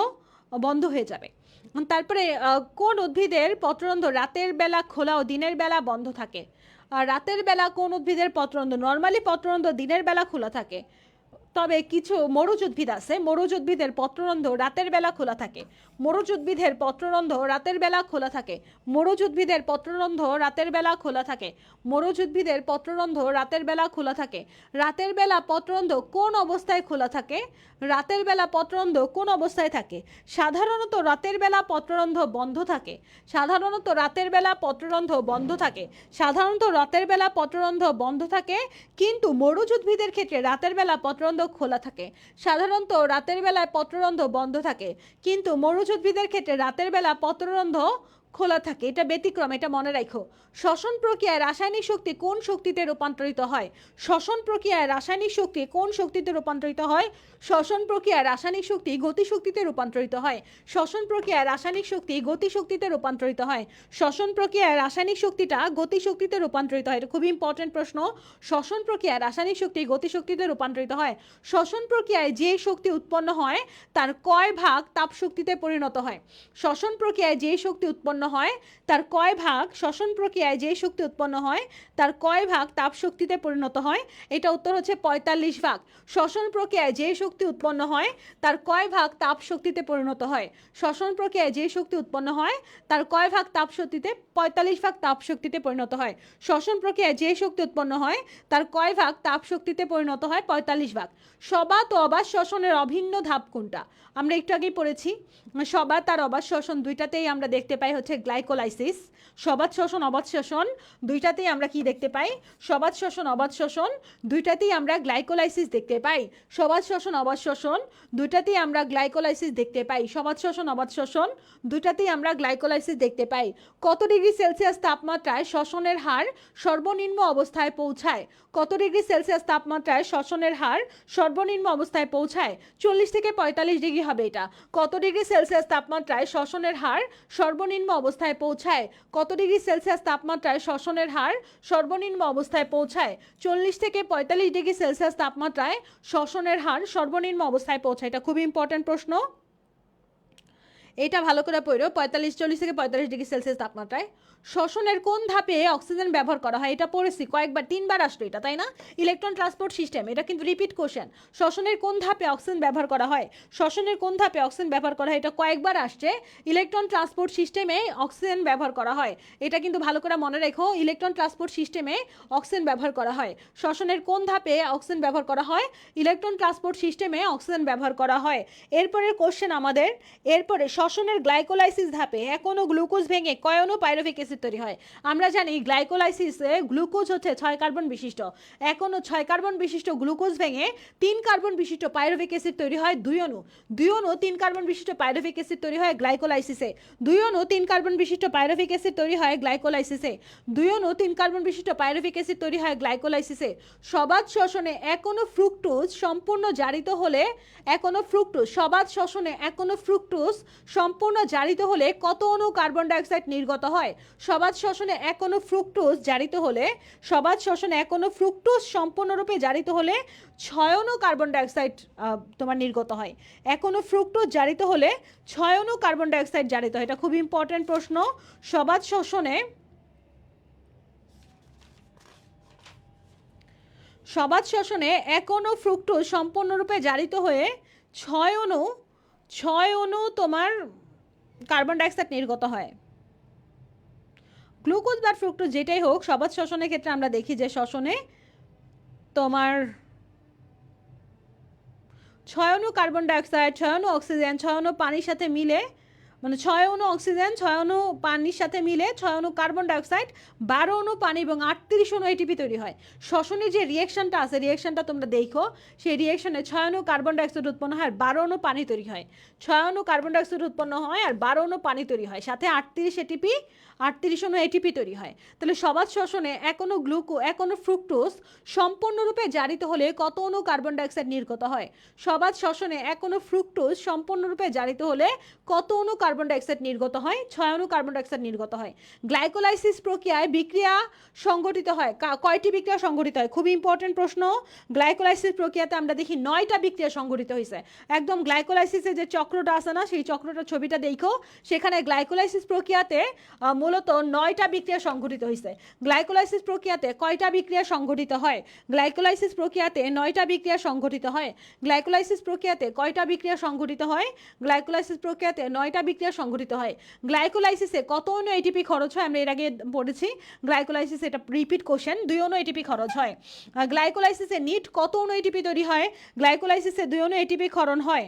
বন্ধ হয়ে যাবে। তারপরে কোন উদ্ভিদের পত্ররন্ধ্র রাতের বেলা খোলা ও দিনের বেলা বন্ধ থাকে? আর রাতের বেলা কোন উদ্ভিদের পত্ররন্ধ্র, নর্মালি পত্ররন্ধ্র দিনের বেলা খোলা থাকে, তবে কিছু মরুজ উদ্ভিদ আছে, মরুজ উদ্ভিদের পত্ররন্ধ্র রাতের বেলা খোলা থাকে। মরুজ উদ্ভিদের পত্ররন্ধ্র রাতের বেলা খোলা থাকে। মরুজ উদ্ভিদের পত্ররন্ধ্র রাতের বেলা খোলা থাকে। মরুজ উদ্ভিদের পত্ররন্ধ্র রাতের বেলা খোলা থাকে। রাতের বেলা পত্ররন্ধ্র কোন অবস্থায় খোলা থাকে? রাতের বেলা পত্ররন্ধ্র কোন অবস্থায় থাকে? সাধারণত রাতের বেলা পত্ররন্ধ্র বন্ধ থাকে। সাধারণত রাতের বেলা পত্ররন্ধ্র বন্ধ থাকে। সাধারণত রাতের বেলা পত্ররন্ধ্র বন্ধ থাকে, কিন্তু মরুজ উদ্ভিদের ক্ষেত্রে রাতের বেলা পত্ররন্ধ্র খোলা থাকে। সাধারণত রাতের বেলায় পত্ররন্ধ্র বন্ধ থাকে, কিন্তু মরুজ উদ্ভিদের ক্ষেত্রে রাতের বেলা পত্ররন্ধ্র খোলা থাকে। এটা ব্যতিক্রম, এটা মনে রাখো। শ্বসন প্রক্রিয়ায় রাসায়নিক শক্তি কোন শক্তিতে রূপান্তরিত হয়? শ্বসন প্রক্রিয়ায় রাসায়নিক শক্তি কোন শক্তিতে রূপান্তরিত হয়? শ্বসন প্রক্রিয়ায় রাসায়নিক শক্তি গতিশক্তিতে রূপান্তরিত হয়। শ্বসন প্রক্রিয়ায় রাসায়নিক শক্তি গতিশক্তিতে রূপান্তরিত হয়। শ্বসন প্রক্রিয়ায় রাসায়নিক শক্তিটা গতিশক্তিতে রূপান্তরিত হয়। এটা খুবই ইম্পর্টেন্ট প্রশ্ন। শ্বসন প্রক্রিয়ায় রাসায়নিক শক্তি গতিশক্তিতে রূপান্তরিত হয়। শ্বসন প্রক্রিয়ায় যে শক্তি উৎপন্ন হয় তার কয় ভাগ তাপ শক্তিতে পরিণত হয়? শ্বসন প্রক্রিয়ায় যে শক্তি উৎপন্ন হয় তার কয় ভাগ, শ্বসন প্রক্রিয়ায় যে শক্তি উৎপন্ন হয় তার কয় ভাগ তাপ শক্তিতে পরিণত হয়? এটা উত্তর হচ্ছে 45 ভাগ। শ্বসন প্রক্রিয়ায় যে শক্তি উৎপন্ন হয় তার কয় ভাগ তাপ শক্তিতে পরিণত হয়? শ্বসন প্রক্রিয়ায় যে শক্তি উৎপন্ন হয় তার কয় ভাগ তাপ শক্তিতে? 45 ভাগ তাপ শক্তিতে পরিণত হয়। শ্বসন প্রক্রিয়ায় যে শক্তি উৎপন্ন হয় তার কয় ভাগ তাপ শক্তিতে পরিণত হয়? 45 ভাগ। সবাত ও অবাত শ্বসনের অভিন্ন ধাপ কোনটা? আমরা একটু আগেই পড়েছি, সবাত আর অবাত শ্বসন দুইটাতেই আমরা দেখতে পাই হচ্ছে গ্লাইকোলাইসিস। সবাত শ্বসন অবাত শ্বসন দুইটাতেই আমরা কি দেখতে পাই? সবাত শ্বসন অবাত শ্বসন দুইটাতেই আমরা গ্লাইকোলাইসিস দেখতে পাই। সবাত শ্বসন অবাত শ্বসন দুইটাতেই আমরা গ্লাইকোলাইসিস দেখতে পাই। সবাত শ্বসন অবাত শ্বসন দুইটাতেই আমরা গ্লাইকোলাইসিস দেখতে পাই। কত ডিগ্রি সেলসিয়াস তাপমাত্রায় শ্বসনের হার সর্বনিম্ন অবস্থায় পৌঁছায়? কত ডিগ্রি সেলসিয়াস তাপমাত্রায় শ্বসনের হার সর্বনিম্ন অবস্থায় পৌঁছায়? 40 থেকে 45 ডিগ্রি হবে এটা। কত ডিগ্রি সেলসিয়াস তাপমাত্রায় শ্বসনের হার সর্বনিম্ন অবস্থায় পৌঁছায়? কত ডিগ্রি সেলসিয়াস তাপমাত্রায় শ্বসনের হার সর্বনিম্ন অবস্থায় পৌঁছায়? 40 থেকে 45 ডিগ্রি সেলসিয়াস তাপমাত্রায় শ্বসনের হার সর্বনিম্ন অবস্থায় পৌঁছায়। এটা খুবই ইম্পর্টেন্ট প্রশ্ন। এটা ভালো করে পড়ো, 45-40 থেকে 45 ডিগ্রি সেলসিয়াস তাপমাত্রায় শ্বসনের কোন ধাপে অক্সিজেন ব্যবহার করা হয়? এটা পড়েছি কয়েকবার, 3বার আসলো এটা, তাই না? ইলেকট্রন ট্রান্সপোর্ট সিস্টেম, এটা কিন্তু রিপিট কোশ্চেন। শ্বসনের কোন ধাপে অক্সিজেন ব্যবহার করা হয়? শ্বসনের কোন ধাপে অক্সিজেন ব্যবহার করা হয়, এটা কয়েকবার আসছে। ইলেকট্রন ট্রান্সপোর্ট সিস্টেমে অক্সিজেন ব্যবহার করা হয়, এটা কিন্তু ভালো করে মনে রেখো। ইলেকট্রন ট্রান্সপোর্ট সিস্টেমে অক্সিজেন ব্যবহার করা হয়। শ্বসনের কোন ধাপে অক্সিজেন ব্যবহার করা হয়? ইলেকট্রন ট্রান্সপোর্ট সিস্টেমে অক্সিজেন ব্যবহার করা হয়। এরপরের কোশ্চেন আমাদের, এরপরে শ্বসনের গ্লাইকোলাইসিস ধাপে এক অণু গ্লুকোজ ভেঙে কয় অণু পাইরুভিক অ্যাসিড তৈরি হয়? আমরা জানি গ্লাইকোলাইসিসে গ্লুকোজ হচ্ছে 6 কার্বন বিশিষ্ট, এক অণু 6 কার্বন বিশিষ্ট গ্লুকোজ ভেঙে 3 কার্বন বিশিষ্ট পাইরুভিক অ্যাসিড তৈরি হয়। 2 অণু 3 কার্বন বিশিষ্ট পাইরুভিক অ্যাসিড তৈরি হয় গ্লাইকোলাইসিসে। 2 অণু 3 কার্বন বিশিষ্ট পাইরুভিক অ্যাসিড তৈরি হয় গ্লাইকোলাইসিসে। 2 অণু 3 কার্বন বিশিষ্ট পাইরুভিক অ্যাসিড তৈরি হয় গ্লাইকোলাইসিসে। সবাত শ্বসনে এক অণু ফ্রুক্টোজ সম্পূর্ণ জারিত হলে, এক অণু ফ্রুক্টোজ, সবাত শ্বসনে এক অণু ফ্রুক্টোজ সম্পূর্ণ জারিত হলে কত অণু কার্বন ডাইঅক্সাইড নির্গত হয়? সবাত শ্বসনে এক অণু ফ্রুক্টোজ জারিত হলে, সবাত শ্বসনে এক অণু ফ্রুক্টোজ সম্পূর্ণরূপে জারিত হলে 6 অণু কার্বন ডাইঅক্সাইড তোমার নির্গত হয়। এক অণু ফ্রুক্টোজ জারিত হলে 6 অণু কার্বন ডাইঅক্সাইড জারিত হয়। এটা খুব ইম্পর্টেন্ট প্রশ্ন। সবাত শ্বসনে, সবাত শ্বসনে এক অণু ফ্রুক্টোজ সম্পূর্ণরূপে জারিত হয়ে 6 অণু তোমার কার্বন ডাইঅক্সাইড নির্গত হয়। গ্লুকোজ বা ফ্রুক্টোজ যেটাই হোক, সবাত শ্বসনের ক্ষেত্রে আমরা দেখি যে শ্বসনে তোমার 6 অণু কার্বন ডাইঅক্সাইড, 6 অণু অক্সিজেন, 6 অণু পানির সাথে মিলে, মানে 6 অণু অক্সিজেন, 6 অণু পানির সাথে মিলে 6 অণু কার্বন ডাইঅক্সাইড, 12 অণু পানি এবং 38 অণু এটিপি তৈরি হয়। শ্বসনের যে রিয়েকশনটা আছে, রিয়েকশনটা তোমরা দেখো, সেই রিয়েকশনে 6 অণু কার্বন ডাইঅক্সাইড উৎপন্ন হয় আর 12 অণু পানি তৈরি হয়। 6 অণু কার্বন ডাইঅক্সাইড উৎপন্ন হয় আর 12 অণু পানি তৈরি হয়, সাথে 38 এটিপি, 38 অণু এটিপি তৈরি হয়। তাহলে সবাত শ্বসনে এক অণু ফ্রুক্টোজ সম্পূর্ণরূপে জারিত হলে কত অণু কার্বন ডাইঅক্সাইড নির্গত হয়? সবাত শ্বসনে এক অণু ফ্রুক্টোজ সম্পূর্ণরূপে জারিত হলে কত অণু কার্বন ডাইঅক্সাইড নির্গত হয়? 6 অণু কার্বন ডাইঅক্সাইড নির্গত হয়। গ্লাইকোলাইসিস প্রক্রিয়ায় বিক্রিয়া সংঘটিত হয়, কয়টি বিক্রিয়া সংঘটিত হয়? খুব ইম্পর্টেন্ট প্রশ্ন। গ্লাইকোলাইসিস প্রক্রিয়াতে আমরা দেখি 9টা বিক্রিয়া সংঘটিত হয়েছে। একদম গ্লাইকোলাইসিসের যে চক্রটা আছে না, সেই চক্রটার ছবিটা দেখো, সেখানে গ্লাইকোলাইসিস প্রক্রিয়াতে মূলত 9টা বিক্রিয়া সংঘটিত হয়েছে। গ্লাইকোলাইসিস প্রক্রিয়াতে কয়টা বিক্রিয়া সংঘটিত হয়? গ্লাইকোলাইসিস প্রক্রিয়াতে 9টা বিক্রিয়া সংঘটিত হয়। গ্লাইকোলাইসিস প্রক্রিয়াতে কয়টা বিক্রিয়া সংঘটিত হয়? গ্লাইকোলাইসিস প্রক্রিয়াতে 9টা বিক্রিয়া সংঘটিত হয়। গ্লাইকোলাইসিসে কত অণু এটিপি খরচ হয়? আমরা এর আগে পড়েছি গ্লাইকোলাইসিসে, এটা রিপিট কোশ্চেন। 2 অণু এটিপি খরচ হয়। গ্লাইকোলাইসিসে নিট কত অণু এটিপি তৈরি হয়? গ্লাইকোলাইসিসে 2 অণু এটিপি ক্ষরণ হয়।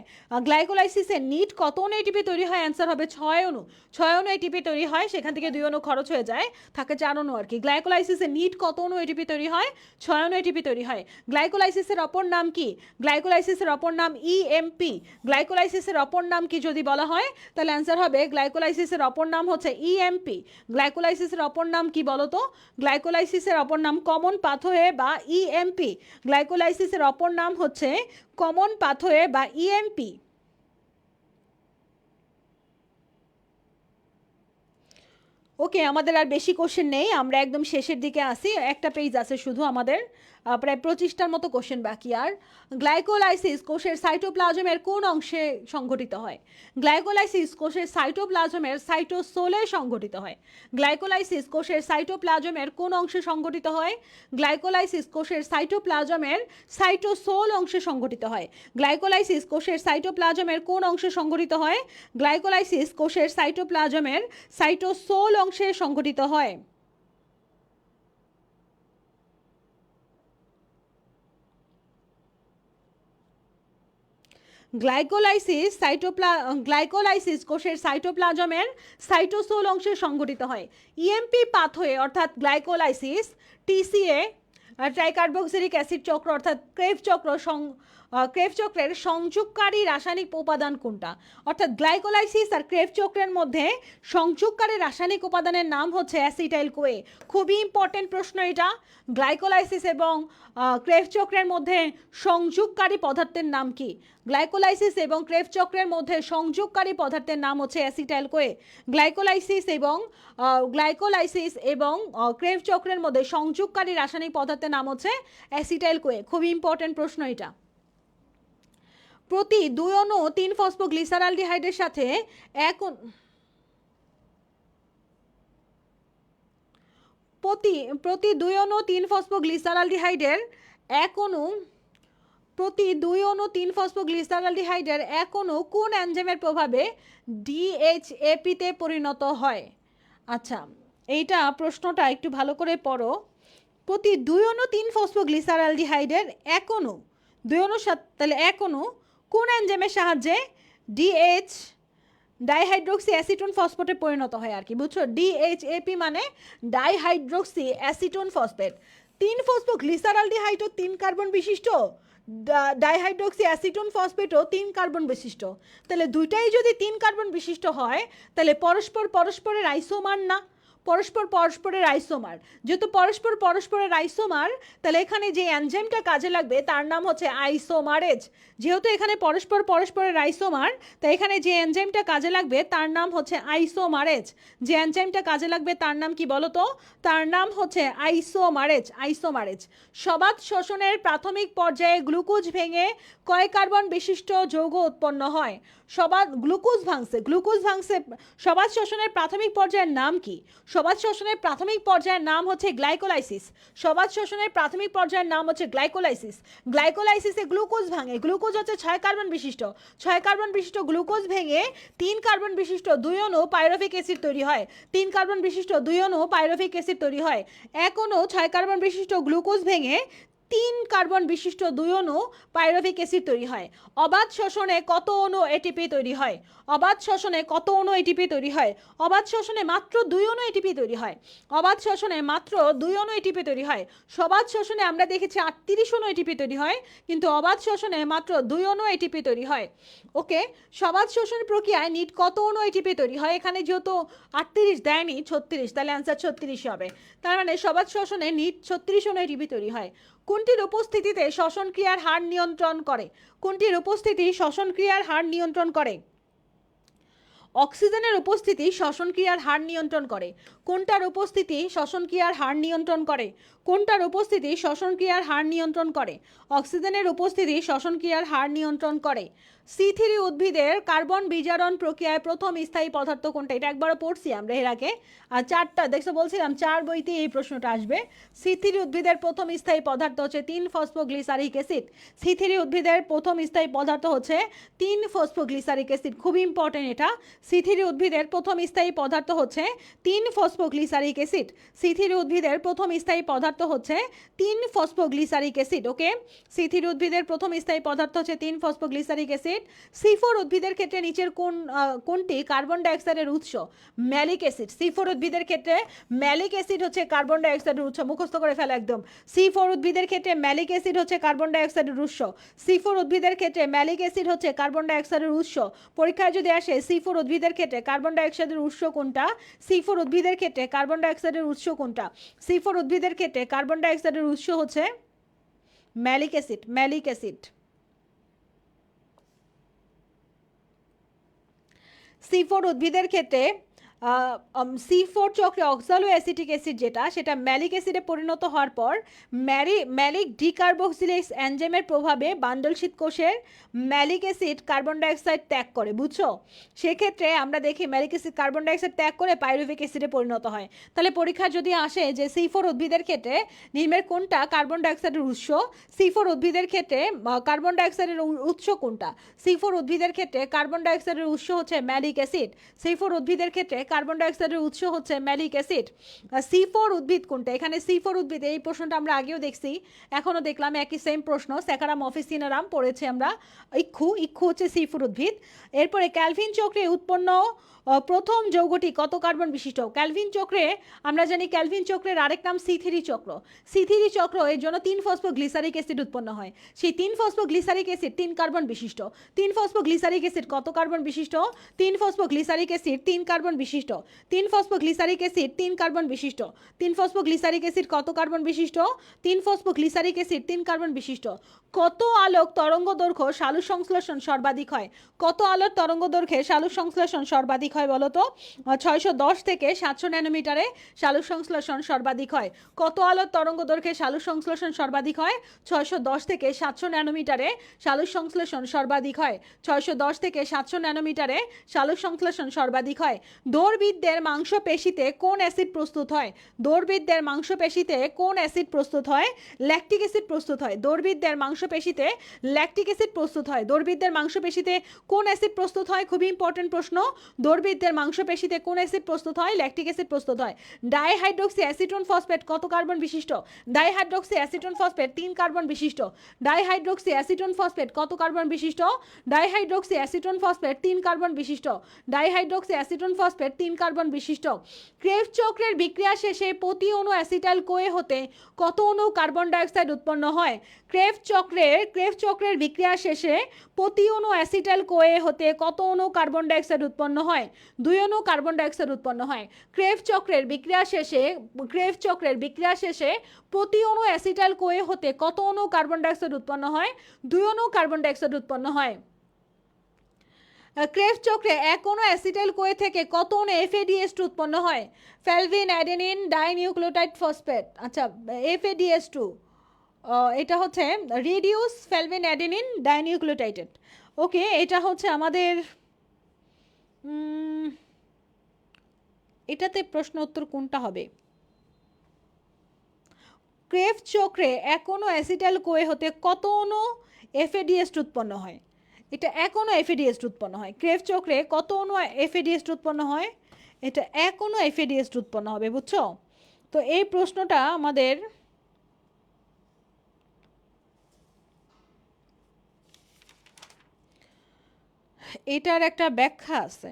গ্লাইকোলাইসিসে নিট কত অণু এটিপি তৈরি হয়? অ্যান্সার হবে 6 অণু। 6 অণু এটিপি তৈরি হয়, সেখান থেকে 2 অণু খরচ হয়ে যায়, থাকে 4 অণু আর কি। গ্লাইকোলাইসিসে নিট কত অণু এটিপি তৈরি হয়? 6 অণু এটিপি তৈরি হয়। গ্লাইকোলাইসিসের অপর নাম কি? গ্লাইকোলাইসিসের অপর নাম ইএমপি। গ্লাইকোলাইসিসের অপর নাম কি যদি বলা হয়, তাহলে অ্যান্সার হবে গ্লাইকোলাইসিসের অপর নাম হচ্ছে ইএমপি। গ্লাইকোলাইসিসের অপর নাম কি বলো তো? গ্লাইকোলাইসিসের অপর নাম কমন পাথওয়ে বা ইএমপি। গ্লাইকোলাইসিসের অপর নাম হচ্ছে কমন পাথওয়ে বা ইএমপি। ওকে, আমাদের আর বেশি কোশ্চেন নেই, আমরা একদম শেষের দিকে আসি। একটা পেজ আছে শুধু আমাদের, প্রায় 25টার মতো কোশ্চেন বাকি। আর গ্লাইকোলাইসিস কোষের সাইটোপ্লাজমের কোন অংশে সংঘটিত হয়? গ্লাইকোলাইসিস কোষের সাইটোপ্লাজমের সাইটোসোলে সংঘটিত হয়। গ্লাইকোলাইসিস কোষের সাইটোপ্লাজমের কোন অংশে সংঘটিত হয়? গ্লাইকোলাইসিস কোষের সাইটোপ্লাজমের সাইটোসোল অংশে সংঘটিত হয়। গ্লাইকোলাইসিস কোষের সাইটোপ্লাজমের কোন অংশে সংঘটিত হয়? গ্লাইকোলাইসিস কোষের সাইটোপ্লাজমের সাইটোসোল অংশে সংঘটিত হয়। গ্লাইকোলাইসিস কোষের সাইটোপ্লাজমের সাইটোসোল অংশে সংঘটিত হয়। ইএমপি পাথওয়ে অর্থাৎ গ্লাইকোলাইসিস, টিসিএ ট্রাইকার্বক্সিলিক অ্যাসিড চক্র অর্থাৎ ক্রেভ চক্র, ক্রেভ চক্রের সংযোগকারী রাসায়নিক উপাদান কোনটা? অর্থাৎ গ্লাইকোলাইসিস আর ক্রেভ চক্রের মধ্যে সংযোগকারী রাসায়নিক উপাদানের নাম হচ্ছে অ্যাসিটাইল কোয়ে। খুবই ইম্পর্টেন্ট প্রশ্ন এটা। গ্লাইকোলাইসিস এবং ক্রেভ চক্রের মধ্যে সংযোগকারী পদার্থের নাম কি? গ্লাইকোলাইসিস এবং ক্রেভ চক্রের মধ্যে সংযোগকারী পদার্থের নাম হচ্ছে অ্যাসিটাইল কোয়ে। গ্লাইকোলাইসিস এবং ক্রেভ চক্রের মধ্যে সংযোগকারী রাসায়নিক পদার্থের নাম হচ্ছে অ্যাসিটাইল কোয়ে। খুবই ইম্পর্টেন্ট প্রশ্ন এটা। প্রতি 2 অণু 3 ফসফোগ্লিসারালডিহাইডের সাথে এক প্রতি 2 অণু 3 ফসফোগ্লিসারালডিহাইডের এক অণু প্রতি 2 অণু 3 ফসফোগ্লিসারালডিহাইডের এক অণু কোন এনজাইমের প্রভাবে ডিএইচএপিতে পরিণত হয়? আচ্ছা, এইটা প্রশ্নটা একটু ভালো করে পড়ো। প্রতি 2 অণু 3 ফসফোগ্লিসারালডিহাইডের এক অণু 2 অণুর সাথে, তাহলে এক অণু কোন এনজাইমের সাহায্যে ডিএইচ ডাইহাইড্রোক্সি অ্যাসিটোন ফসফেটে পরিণত হয় আর কি, বুঝছো? ডিএইচএপি মানে ডাইহাইড্রোক্সি অ্যাসিটোন ফসফেট। 3 ফসফোগ্লিসারালডিহাইডও 3 কার্বন বিশিষ্ট, ডাইহাইড্রোক্সি অ্যাসিটোন ফসফেটও 3 কার্বন বিশিষ্ট। তাহলে দুইটাই যদি 3 কার্বন বিশিষ্ট হয় তাহলে পরস্পরের আইসোমার না, পরস্পরের আইসোমার। যেহেতু পরস্পরের আইসোমার, তাহলে এখানে যে এনজাইমটা কাজে লাগবে তার নাম হচ্ছে আইসোমারেজ। যেহেতু এখানে পরস্পরের আইসোমার, তাই এখানে যে এনজাইমটা কাজে লাগবে তার নাম হচ্ছে আইসোমারেজ। যে এনজাইমটা কাজে লাগবে তার নাম কি বলো তো? তার নাম হচ্ছে আইসোমারেজ। সবাত শ্বসনের প্রাথমিক পর্যায়ে গ্লুকোজ ভেঙে কয় কার্বন বিশিষ্ট যৌগ উৎপন্ন হয়? গ্লুকোজ ভাঙছে। সবাত শ্বসনের প্রাথমিক পর্যায়ের নাম কি? সবাত শ্বসনের প্রাথমিক পর্যায়ের নাম হচ্ছে গ্লাইকোলাইসিস। গ্লাইকোলাইসিসে গ্লুকোজ ভাঙে। গ্লুকোজ হচ্ছে 6 কার্বন বিশিষ্ট। 6 কার্বন বিশিষ্ট গ্লুকোজ ভেঙে 3 কার্বন বিশিষ্ট 2 অণু পাইরুভিক অ্যাসিড তৈরি হয়। 3 কার্বন বিশিষ্ট 2 অণু পাইরুভিক অ্যাসিড তৈরি হয়। এক অণু 6 কার্বন বিশিষ্ট গ্লুকোজ ভেঙে 3 কার্বন বিশিষ্ট 2 অণু পাইরুভিক অ্যাসিড তৈরি হয়। অবাধ শ্বসনে কত অণু এটিপি তৈরি হয়? অবাধ শ্বসনে মাত্র 2 অণু এটিপি তৈরি হয়। সবাধ শ্বসনে আমরা দেখেছি 38 অণু এটিপি তৈরি হয়, কিন্তু অবাধ শ্বসনে মাত্র 2 অণু এটিপি তৈরি হয়। ওকে, সবাধ শ্বসন প্রক্রিয়ায় নিট কত অণু এটিপি তৈরি হয়? এখানে যেহেতু 38 দেয়নি, 36, তাহলে অ্যান্সার 36 হবে। তার মানে সবাধ শ্বসনে নিট 36 অণু এটিপি তৈরি হয়। কোনটির উপস্থিতিতে শ্বসন ক্রিয়ার হার নিয়ন্ত্রণ করে? অক্সিজেনের উপস্থিতি শ্বসন ক্রিয়ার হার নিয়ন্ত্রণ করে। কোনটার উপস্থিতি শ্বসন ক্রিয়ার হার নিয়ন্ত্রণ করে? অক্সিজেনের উপস্থিতি শ্বসন ক্রিয়ার হার নিয়ন্ত্রণ করে। C3 উদ্ভিদের কার্বন বিজারণ প্রক্রিয়ায় প্রথম স্থায়ী পদার্থ কোনটা? এটা একবারও পড়ছি আমরা এর আগে। আর 4টা দেখছো, বলছিলাম 4 বইতে এই প্রশ্নটা আসবে। C3 উদ্ভিদের প্রথম স্থায়ী পদার্থ হচ্ছে 3 ফসফোগ্লিসারিক অ্যাসিড। C3 উদ্ভিদের প্রথম স্থায়ী পদার্থ হচ্ছে 3 ফসফোগ্লিসারিক অ্যাসিড। খুব ইম্পর্টেন্ট এটা। C3 উদ্ভিদের প্রথম স্থায়ী পদার্থ হচ্ছে 3 ফসফোগ্লিসারিক অ্যাসিড। C3 উদ্ভিদের প্রথম স্থায়ী পদার্থ হচ্ছে 3 ফসফোগ্লিসারিক অ্যাসিড। ওকে, C3 উদ্ভিদের প্রথম স্থায়ী পদার্থ হচ্ছে 3 ফসফোগ্লিসারিক অ্যাসিড। C4 উদ্ভিদের ক্ষেত্রে নিচের কোনটি কার্বন ডাইঅক্সাইডের উৎস? Malic acid. C4 উদ্ভিদের ক্ষেত্রে ম্যালিক অ্যাসিড হচ্ছে কার্বন ডাইঅক্সাইডের উৎস। মুখস্থ করে ফেলা একদম। C4 উদ্ভিদের ক্ষেত্রে ম্যালিক অ্যাসিড হচ্ছে কার্বন ডাইঅক্সাইডের উৎস। C4 উদ্ভিদের ক্ষেত্রে ম্যালিক অ্যাসিড হচ্ছে কার্বন ডাইঅক্সাইডের উৎস। পরীক্ষায় যদি আসে C4 উদ্ভিদের ক্ষেত্রে কার্বন ডাইঅক্সাইডের উৎস কোনটা? C4 উদ্ভিদের ক্ষেত্রে কার্বন ডাইঅক্সাইডের উৎস কোনটা? C4 উদ্ভিদের ক্ষেত্রে কার্বন ডাইঅক্সাইডের উৎস হচ্ছে ম্যালিক অ্যাসিড। C4 উদ্ভিদের ক্ষেত্রে C4 চক্রে অক্সালো অ্যাসিটিক অ্যাসিড সেটা ম্যালিক অ্যাসিডে পরিণত হওয়ার পর ম্যালিক ডিকার্বক্সিলেজ এনজাইমের প্রভাবে বান্ডলশীট কোষের ম্যালিক অ্যাসিড কার্বন ডাইঅক্সাইড ত্যাগ করে, বুঝছো? সেক্ষেত্রে আমরা দেখি ম্যালিক অ্যাসিড কার্বন ডাইঅক্সাইড ত্যাগ করে পাইরুভিক অ্যাসিডে পরিণত হয়। তাহলে পরীক্ষা যদি আসে যে C4 উদ্ভিদের ক্ষেত্রে নিম্নের কোনটা কার্বন ডাইঅক্সাইডের উৎস? C4 উদ্ভিদের ক্ষেত্রে কার্বন ডাইঅক্সাইডের উৎস কোনটা? C4 উদ্ভিদের ক্ষেত্রে কার্বন ডাইঅক্সাইডের উৎস হচ্ছে ম্যালিক অ্যাসিড। C4 উদ্ভিদের ক্ষেত্রে কার্বন ডাইঅক্সাইডের উৎস হচ্ছে ম্যালিক অ্যাসিড। C4 উদ্ভিদ কোনটা? এখানে C4 উদ্ভিদ, এই প্রশ্নটা আমরা আগেও দেখছি, এখনো দেখলাম একই সেম প্রশ্ন। স্যাকারাম অফিসিনারাম পড়েছে আমরা। ইক্ষু হচ্ছে C4 উদ্ভিদ। এরপরে ক্যালভিন চক্রে উৎপন্ন প্রথম যৌগটি কত কার্বন বিশিষ্ট? ক্যালভিন চক্রে আমরা জানি ক্যালভিন চক্রের আরেক নাম C3 চক্র। C3 চক্র এর জন্য 3 ফসফোগ্লিসারিক অ্যাসিড উৎপন্ন হয়। সেই 3 ফসফোগ্লিসারিক অ্যাসিড 3 কার্বন বিশিষ্ট। 3 ফসফোগ্লিসারিক অ্যাসিড কত কার্বন বিশিষ্ট? 3 ফসফোগ্লিসারিক অ্যাসিড 3 কার্বন বিশিষ্ট। বিশিষ্ট। 3 ফসফোগ্লিসারিক অ্যাসিড 3 কার্বন বিশিষ্ট। 3 ফসফোগ্লিসারিক অ্যাসিড কত কার্বন বিশিষ্ট? 3 ফসফোগ্লিসারিক অ্যাসিড 3 কার্বন বিশিষ্ট। কত আলোক তরঙ্গ দৈর্ঘ্য সালু সংশ্লেষণ সর্বাধিক হয়? কত আলোর তরঙ্গ দৈর্ঘ্যে সালু সংশ্লেষণ সর্বাধিক হয় বলো তো? 610 থেকে 700 ন্যানোমিটারে সালু সংশ্লেষণ সর্বাধিক হয়। কত আলোর তরঙ্গ দৈর্ঘ্যে সালু সংশ্লেষণ সর্বাধিক হয়? 610 থেকে 700 ন্যানোমিটারে সালু সংশ্লেষণ সর্বাধিক হয়। 610 থেকে 700 ন্যানোমিটারে সালু সংশ্লেষণ সর্বাধিক হয়। দৌড়বিদদের মাংসপেশিতে কোন অ্যাসিড প্রস্তুত হয়? দৌড়বিদদের মাংসপেশিতে কোন অ্যাসিড প্রস্তুত হয়? ল্যাকটিক অ্যাসিড প্রস্তুত হয়। দৌড়বিদদের মাংসপেশিতে ল্যাকটিক অ্যাসিড প্রস্তুত হয়। দৌড়বিদদের মাংসপেশিতে কোন অ্যাসিড প্রস্তুত হয়? খুবই ইম্পর্টেন্ট প্রশ্ন। দৌড়বিদদের মাংসপেশিতে কোন অ্যাসিড প্রস্তুত হয়? ল্যাকটিক অ্যাসিড প্রস্তুত হয়। ডাইহাইড্রোক্সি অ্যাসিটোন ফসফেট কত কার্বন বিশিষ্ট? ডাইহাইড্রোক্সি অ্যাসিটোন ফসফেট 3 কার্বন বিশিষ্ট। ডাইহাইড্রোক্সি অ্যাসিটোন ফসফেট কত কার্বন বিশিষ্ট? ডাইহাইড্রোক্সি অ্যাসিটোন ফসফেট 3 কার্বন বিশিষ্ট। ডাইহাইড্রোক্সি অ্যাসিটোন ফসফেট 3 কার্বন বিশিষ্ট। ক্রেবস চক্রের বিক্রিয়া শেষে প্রতি অণু অ্যাসিটাইল কোয়ে হতে কত অণু কার্বন ডাইঅক্সাইড উৎপন্ন হয়? ক্রেবস চক্রের বিক্রিয়া শেষে প্রতি অণু অ্যাসিটাইল কোয়ে হতে কত অণু কার্বন ডাইঅক্সাইড উৎপন্ন হয়? 2 অণু কার্বন ডাইঅক্সাইড উৎপন্ন হয়। ক্রেবস চক্রের বিক্রিয়া শেষে প্রতি অণু অ্যাসিটাইল কোয়ে হতে কত অণু কার্বন ডাইঅক্সাইড উৎপন্ন হয়? 2 অণু কার্বন ডাইঅক্সাইড উৎপন্ন হয়। ক্রেবস চক্রে এক অণু অ্যাসিটাইল কোয়ে থেকে কত অণু FADH2 উৎপন্ন হয়? ফ্যালভিন অ্যাডেনিন ডাইনিউক্লিওটাইড ফসফেট। আচ্ছা, FADH2 এটা হচ্ছে রিডিউস ফ্যালভিন অ্যাডেনিন ডাইনিউক্লিওটাইড। ওকে, এটা হচ্ছে আমাদের এটাতে প্রশ্ন উত্তর কোনটা হবে? ক্রেবস চক্রে এক অণু অ্যাসিটাইল কোয়ে হতে কত অণু FADH2 উৎপন্ন হয়? এটা এক অণু FADH2 উৎপন্ন হয়। ক্রেবস চক্রে কত অণু FADH2 উৎপন্ন হয়? এটা এক অণু FADH2 উৎপন্ন হবে, বুঝছো? তো এই প্রশ্নটা আমাদের এটার একটা ব্যাখ্যা আছে।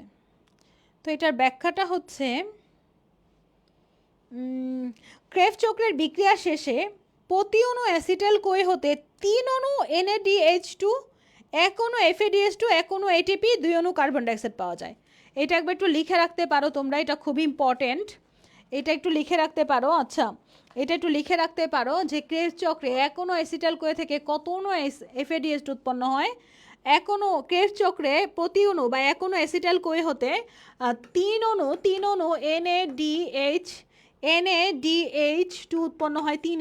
তো এটার ব্যাখ্যাটা হচ্ছে ক্রেবস চক্রের বিক্রিয়া শেষে প্রতি অণু অ্যাসিটাইল কোয়ে হতে 3 অণু NADH2, এক অণু FADH2, এক অণু ATP, 2 অণু কার্বন ডাইঅক্সাইড পাওয়া যায়। এটা একবার একটু লিখে রাখতে পারো তোমরা, এটা খুব ইম্পর্টেন্ট। এটা একটু লিখে রাখতে পারো। আচ্ছা, এটা একটু লিখে রাখতে পারো যে ক্রেবস চক্রে এক অণু অ্যাসিটাইল কোয়ে থেকে কত অণু FADH2 উৎপন্ন হয়? এক অণু ক্রেবস চক্রে প্রতি অণু বা এক অণু অ্যাসিটাইল কোয়ে হতে 3 অণু NADH2 উৎপন্ন হয়। 3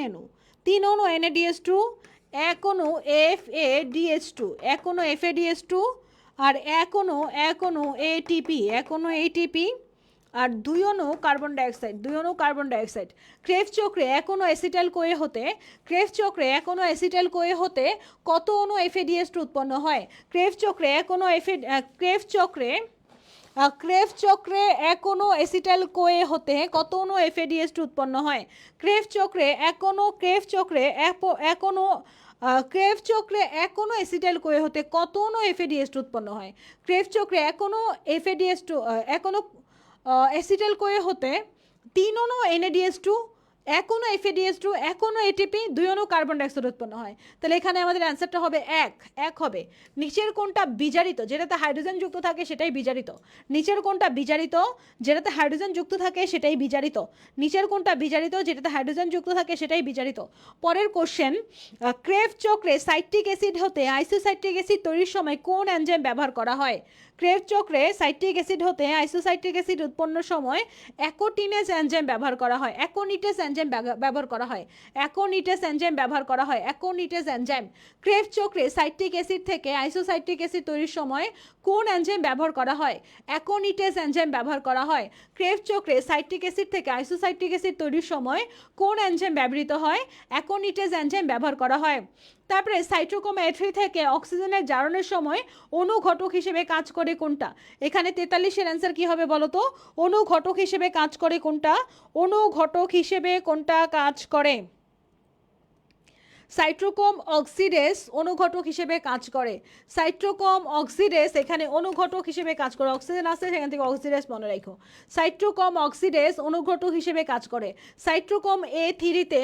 অণু NADH2, এক অণু FADH2, এক অণু FADH2 আর এক অণু ATP, আর 2 অণু কার্বন ডাইঅক্সাইড। ক্রেবস চক্রে এক অণু অ্যাসিটাইল কোয়ে হতে কত অণু FADH2 উৎপন্ন হয়? ক্রেবস চক্রে এক অণু অ্যাসিটাইল কোয়ে হতে কত অণু FADH2 উৎপন্ন হয়? ক্রেবস চক্রে এক অণু অ্যাসিটাইল কোয়ে হতে কত অণু FADH2 উৎপন্ন হয়? ক্রেবস চক্রে এক অণু অ্যাসিটাইল কোয়ে হতে 3 অণু NADH2, এক অণু FADH2, এক অণু ATP, 2 অণু কার্বন ডাইঅক্সাইড উৎপন্ন হয়। তাহলে এখানে আমাদের অ্যান্সারটা হবে এক হবে। নিচের কোনটা বিজারিত? যেটাতে হাইড্রোজেন যুক্ত থাকে সেটাই বিজারিত। নিচের কোনটা বিজারিত? যেটাতে হাইড্রোজেন যুক্ত থাকে সেটাই বিজারিত। নিচের কোনটা বিজারিত? যেটাতে হাইড্রোজেন যুক্ত থাকে সেটাই বিজারিত। পরের কোশ্চেন, ক্রেবস চক্রে সাইট্রিক অ্যাসিড হতে আইসোসাইট্রিক অ্যাসিড তৈরির সময় কোন এনজাইম ব্যবহার করা হয়? ক্রেবস চক্রে সাইট্রিক অ্যাসিড হতে আইসোসাইট্রিক অ্যাসিড উৎপন্নের সময় অ্যাকোনিটেজ এনজাইম ব্যবহার করা হয়। অ্যাকোনিটেজ এনজাইম ক্রেবস চক্রে সাইট্রিক অ্যাসিড থেকে আইসোসাইট্রিক অ্যাসিড তৈরির সময় কোন এনজাইম ব্যবহার করা হয়? অ্যাকোনিটেজ এনজাইম ব্যবহার করা হয়। ক্রেবস চক্রে সাইট্রিক অ্যাসিড থেকে আইসোসাইট্রিক অ্যাসিড তৈরির সময় কোন এনজাইম ব্যবহৃত হয়? অ্যাকোনিটেজ এনজাইম ব্যবহার করা হয়। তারপরে সাইটোক্রোম A3 থেকে অক্সিজেনের জারণের সময় অনুঘটক হিসেবে কাজ করে কোনটা? এখানে 43-এর অ্যান্সার কি হবে বলো তো? অনুঘটক হিসেবে কাজ করে কোনটা? অনুঘটক হিসেবে কোনটা কাজ করে? সাইটোক্রোম অক্সিডেজ অনুঘটক হিসেবে কাজ করে। সাইটোক্রোম অক্সিডেজ এখানে অনুঘটক হিসেবে কাজ করে। অক্সিজেন আছে সেখান থেকে অক্সিডেজ মনে রাখো। সাইটোক্রোম অক্সিডেজ অনুঘটক হিসেবে কাজ করে। সাইটোক্রোম A3-তে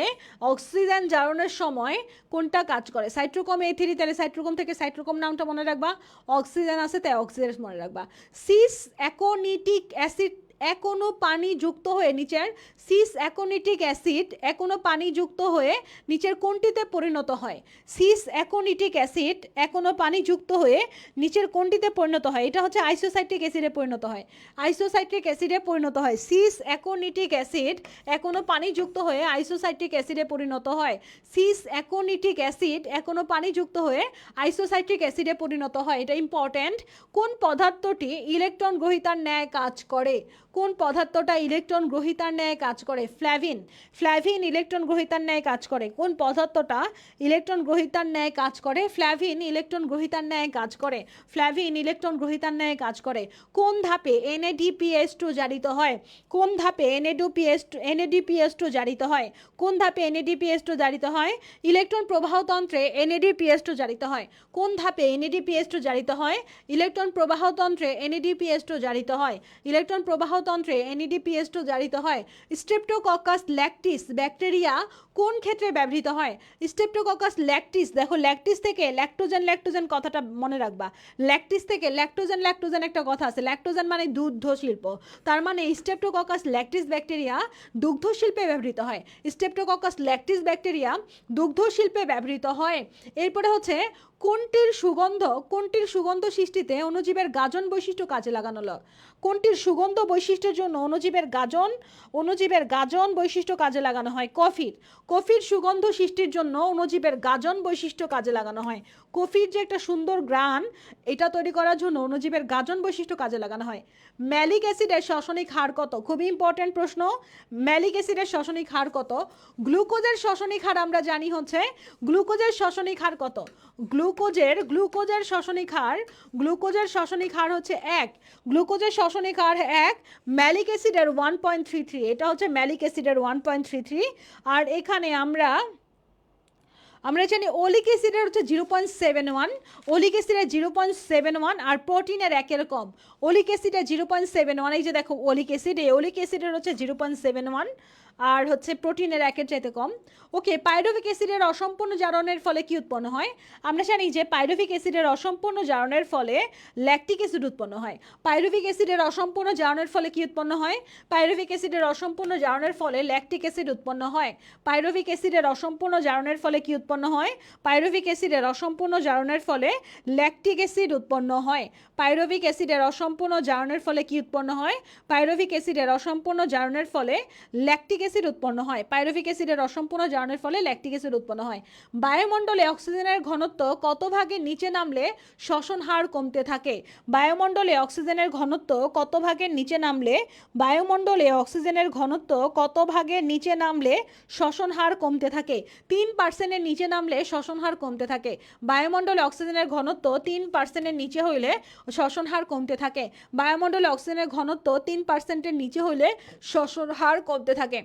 অক্সিজেন জারণের সময় কোনটা কাজ করে? সাইটোক্রোম A3, তাহলে সাইটোক্রোম থেকে সাইটোক্রোম নামটা মনে রাখবা। অক্সিজেন আছে তাই অক্সিডেজ মনে রাখবা। সিস অ্যাকোনিটিক অ্যাসিড এখনো পানি যুক্ত হয়ে নিচের সিস অ্যাকোনিটিক অ্যাসিড এখনো পানি যুক্ত হয়ে নিচের কোনটিতে পরিণত হয়? সিস অ্যাকোনিটিক অ্যাসিড এখনো পানি যুক্ত হয়ে নিচের কোনটিতে পরিণত হয়? এটা হচ্ছে আইসোসাইট্রিক অ্যাসিডে পরিণত হয়। আইসোসাইট্রিক অ্যাসিডে পরিণত হয়। সিস অ্যাকোনিটিক অ্যাসিড এখনো পানি যুক্ত হয়ে আইসোসাইট্রিক অ্যাসিডে পরিণত হয়। সিস অ্যাকোনিটিক অ্যাসিড এখনো পানি যুক্ত হয়ে আইসোসাইট্রিক অ্যাসিডে পরিণত হয়। এটা ইম্পর্ট্যান্ট। কোন পদার্থটি ইলেকট্রন গ্রহীতার ন্যায় কাজ করে? কোন পদার্থটা ইলেকট্রন গ্রহীতার ন্যায় কাজ করে? ফ্ল্যাভিন। ফ্ল্যাভিন ইলেকট্রন গ্রহীতার ন্যায় কাজ করে। কোন পদার্থটা ইলেকট্রন গ্রহীতার ন্যায় কাজ করে? ফ্ল্যাভিন ইলেকট্রন গ্রহীতার ন্যায় কাজ করে। ফ্ল্যাভিন ইলেকট্রন গ্রহীতার ন্যায় কাজ করে। কোন ধাপে NADPH2 জারিত হয়? কোন ধাপে NADPH2 জারিত হয়? কোন ধাপে NADPH2 জারিত হয়? ইলেকট্রন প্রবাহতন্ত্রে NADPH2 জারিত হয়। কোন ধাপে NADPH2 জারিত হয়? ইলেকট্রন প্রবাহতন্ত্রে NADPH2 জারিত হয়। ইলেকট্রন প্রবাহতন্ত্রে NADPH2 জারিত হয়। স্ট্রেপ্টোককাস ল্যাকটিস ব্যাকটেরিয়া কোন ক্ষেত্রে ব্যবহৃত হয়? স্ট্রেপ্টোককাস ল্যাকটিস, দেখো ল্যাকটিস থেকে ল্যাক্টোজেন কথাটা মনে রাখবা। ল্যাকটিস থেকে ল্যাক্টোজেন একটা কথা আছে। ল্যাক্টোজেন মানে দুগ্ধ শিল্প, তার মানে স্ট্রেপ্টোককাস ল্যাকটিস ব্যাকটেরিয়া দুগ্ধ শিল্পে ব্যবহৃত হয়। স্ট্রেপ্টোককাস ল্যাকটিস ব্যাকটেরিয়া দুগ্ধ শিল্পে ব্যবহৃত হয়। এরপরে হচ্ছে কোনটির সুগন্ধ সৃষ্টিতে অণুজীবের গাজন বৈশিষ্ট্য কাজে লাগানো হলো? কোনটির সুগন্ধ বৈশিষ্ট্যের জন্য অণুজীবের গাজন বৈশিষ্ট্য কাজে লাগানো হয়? কফির সুগন্ধ সৃষ্টির জন্য অণুজীবের গাজন বৈশিষ্ট্য কাজে লাগানো হয়। কফির যে একটা সুন্দর গ্রান, এটা তৈরি করার জন্য অণুজীবের গাজন বৈশিষ্ট্য কাজে লাগানো হয়। ম্যালিক অ্যাসিডের শ্বসনিক হার কত? খুবই ইম্পর্টেন্ট প্রশ্ন। ম্যালিক অ্যাসিডের শ্বসনিক হার কত? গ্লুকোজের শ্বসনিক হার আমরা জানি হচ্ছে, গ্লুকোজের শ্বসনিক হার কত? গ্লুকোজের শ্বসনিক হার হচ্ছে 1। গ্লুকোজের শ্বসনিক হার 1। ম্যালিক অ্যাসিডের 1.33। এটা হচ্ছে ম্যালিক অ্যাসিডের 1.33। আর এখানে আমরা জানি ওলিক অ্যাসিডের হচ্ছে 0.71। ওলিক অ্যাসিডের 0.71 আর প্রোটিনের একের কম। ওলিক অ্যাসিডের 0.71, এই যে দেখো ওলিক অ্যাসিডের হচ্ছে 0.71 আর হচ্ছে প্রোটিনের একের চাইতে কম। ওকে, পাইরুভিক অ্যাসিডের অসম্পূর্ণ জারণের ফলে কি উৎপন্ন হয়? আমরা জানি যে পাইরুভিক অ্যাসিডের অসম্পূর্ণ জারণের ফলে ল্যাকটিক অ্যাসিড উৎপন্ন হয়। পাইরুভিক অ্যাসিডের অসম্পূর্ণ জারণের ফলে কি উৎপন্ন হয়? পাইরুভিক অ্যাসিডের অসম্পূর্ণ জারণের ফলে ল্যাকটিক অ্যাসিড উৎপন্ন হয়। পাইরুভিক অ্যাসিডের অসম্পূর্ণ জারণের ফলে কি উৎপন্ন হয়? পাইরুভিক অ্যাসিডের অসম্পূর্ণ জারণের ফলে ল্যাকটিক অ্যাসিড উৎপন্ন হয়। পাইরুভিক অ্যাসিডের অসম্পূর্ণ জারণের ফলে কি উৎপন্ন হয়? পাইরুভিক অ্যাসিডের অসম্পূর্ণ জারণের ফলে ল্যাকটিক অ্যাসিড উৎপন্ন হয়। পাইরুভিক অ্যাসিডের অসম্পূর্ণ জারণের ফলে ল্যাকটিক অ্যাসিড উৎপন্ন হয়। বায়ুমণ্ডলে অক্সিজেনের ঘনত্ব কত ভাগের নিচে নামলে শ্বসন হার কমতে থাকে? বায়ুমণ্ডলে অক্সিজেনের ঘনত্ব কত ভাগের নিচে নামলে শ্বসন হার কমতে থাকে? 3%-এর নিচে নামলে শ্বসন হার কমতে থাকে। বায়ুমণ্ডলে অক্সিজেনের ঘনত্ব 3%-এর নিচে হইলে শ্বসন হার কমতে থাকে। বায়ুমণ্ডলে অক্সিজেনের ঘনত্ব 3%-এর নিচে হইলে শ্বসন হার কমতে থাকে।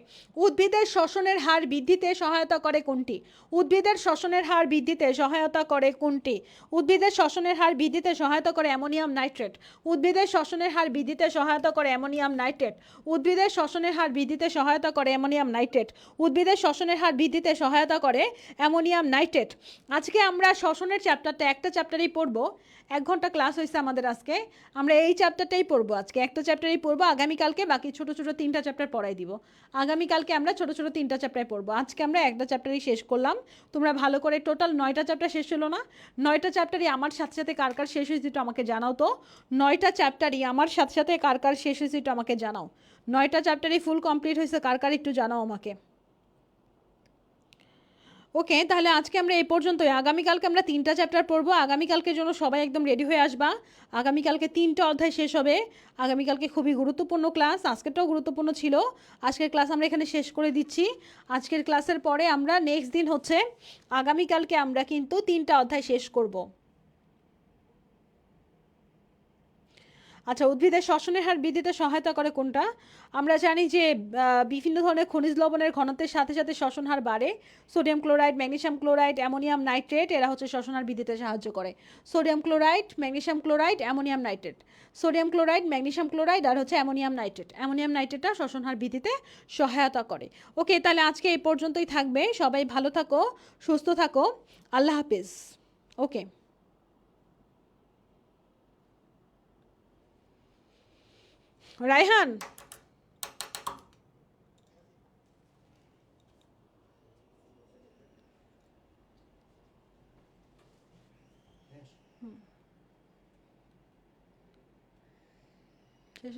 উদ্ভিদের শ্বসনের হার বৃদ্ধিতে সহায়তা করে কোনটি? উদ্ভিদের শ্বসনের হার বৃদ্ধিতে সহায়তা করে কোনটি? উদ্ভিদের শ্বসনের হার বৃদ্ধিতে সহায়তা করে অ্যামোনিয়াম নাইট্রেট। উদ্ভিদের শ্বসনের হার বৃদ্ধিতে সহায়তা করে অ্যামোনিয়াম নাইট্রেট। উদ্ভিদের শ্বসনের হার বৃদ্ধিতে সহায়তা করে অ্যামোনিয়াম নাইট্রেট। উদ্ভিদের শ্বসনের হার বৃদ্ধিতে সহায়তা করে অ্যামোনিয়াম নাইট্রেট। আজকে আমরা শ্বসনের চ্যাপ্টারটা একটা চ্যাপ্টারই পড়বো। 1 ঘন্টা ক্লাস হয়েছে আমাদের আজকে। আমরা এই চ্যাপ্টারটাই পড়বো আজকে, একটা চ্যাপ্টারই পড়বো। আগামীকালকে বাকি ছোট ছোট 3টা চ্যাপ্টার পড়াই দিব। আগামীকালকে আমরা ছোট ছোট 3টা চ্যাপ্টার পড়বো। আজকে আমরা একটা চ্যাপ্টারই শেষ করলাম। তোমরা ভালো করে, টোটাল 9টা চ্যাপ্টার শেষ হলো না? 9টা চ্যাপ্টারই আমার সাথে সাথে কার কার শেষ হয়েছে একটু আমাকে জানাও তো। 9টা চ্যাপ্টারই আমার সাথে সাথে কার কার শেষ হয়েছে একটু আমাকে জানাও। 9টা চ্যাপ্টারই ফুল কমপ্লিট হয়েছে কার কার একটু জানাও আমাকে। ওকে, তাহলে আজকে আমরা এই পর্যন্তই। আগামীকালকে আমরা 3টা চ্যাপ্টার পড়বো। আগামীকালকের জন্য সবাই একদম রেডি হয়ে আসবা। আগামীকালকে 3টা অধ্যায় শেষ হবে। আগামীকালকে খুবই গুরুত্বপূর্ণ ক্লাস, আজকেরটাও গুরুত্বপূর্ণ ছিল। আজকের ক্লাস আমরা এখানে শেষ করে দিচ্ছি। আজকের ক্লাসের পরে আমরা নেক্সট দিন হচ্ছে আগামীকালকে আমরা কিন্তু 3টা অধ্যায় শেষ করব। আচ্ছা, উদ্ভিদের শ্বসনের হার বৃদ্ধিতে সহায়তা করে কোনটা? আমরা জানি যে বিভিন্ন ধরনের খনিজ লবণের ঘনত্বের সাথে সাথে শ্বসন হার বাড়ে। Sodium chloride, magnesium chloride, ammonium nitrate, এরা হচ্ছে শ্বসন হার বৃদ্ধিতে সাহায্য করে। Sodium chloride, magnesium chloride, ammonium nitrate. Sodium chloride, magnesium chloride আর হচ্ছে অ্যামোনিয়াম নাইট্রেট। অ্যামোনিয়াম নাইট্রেটটা শ্বসন হার বৃদ্ধিতে সহায়তা করে। ওকে, তাহলে আজকে এই পর্যন্তই থাকবে। সবাই ভালো থাকো, সুস্থ থাকো। আল্লাহ হাফিজ। ওকে, রায়হান। শেষ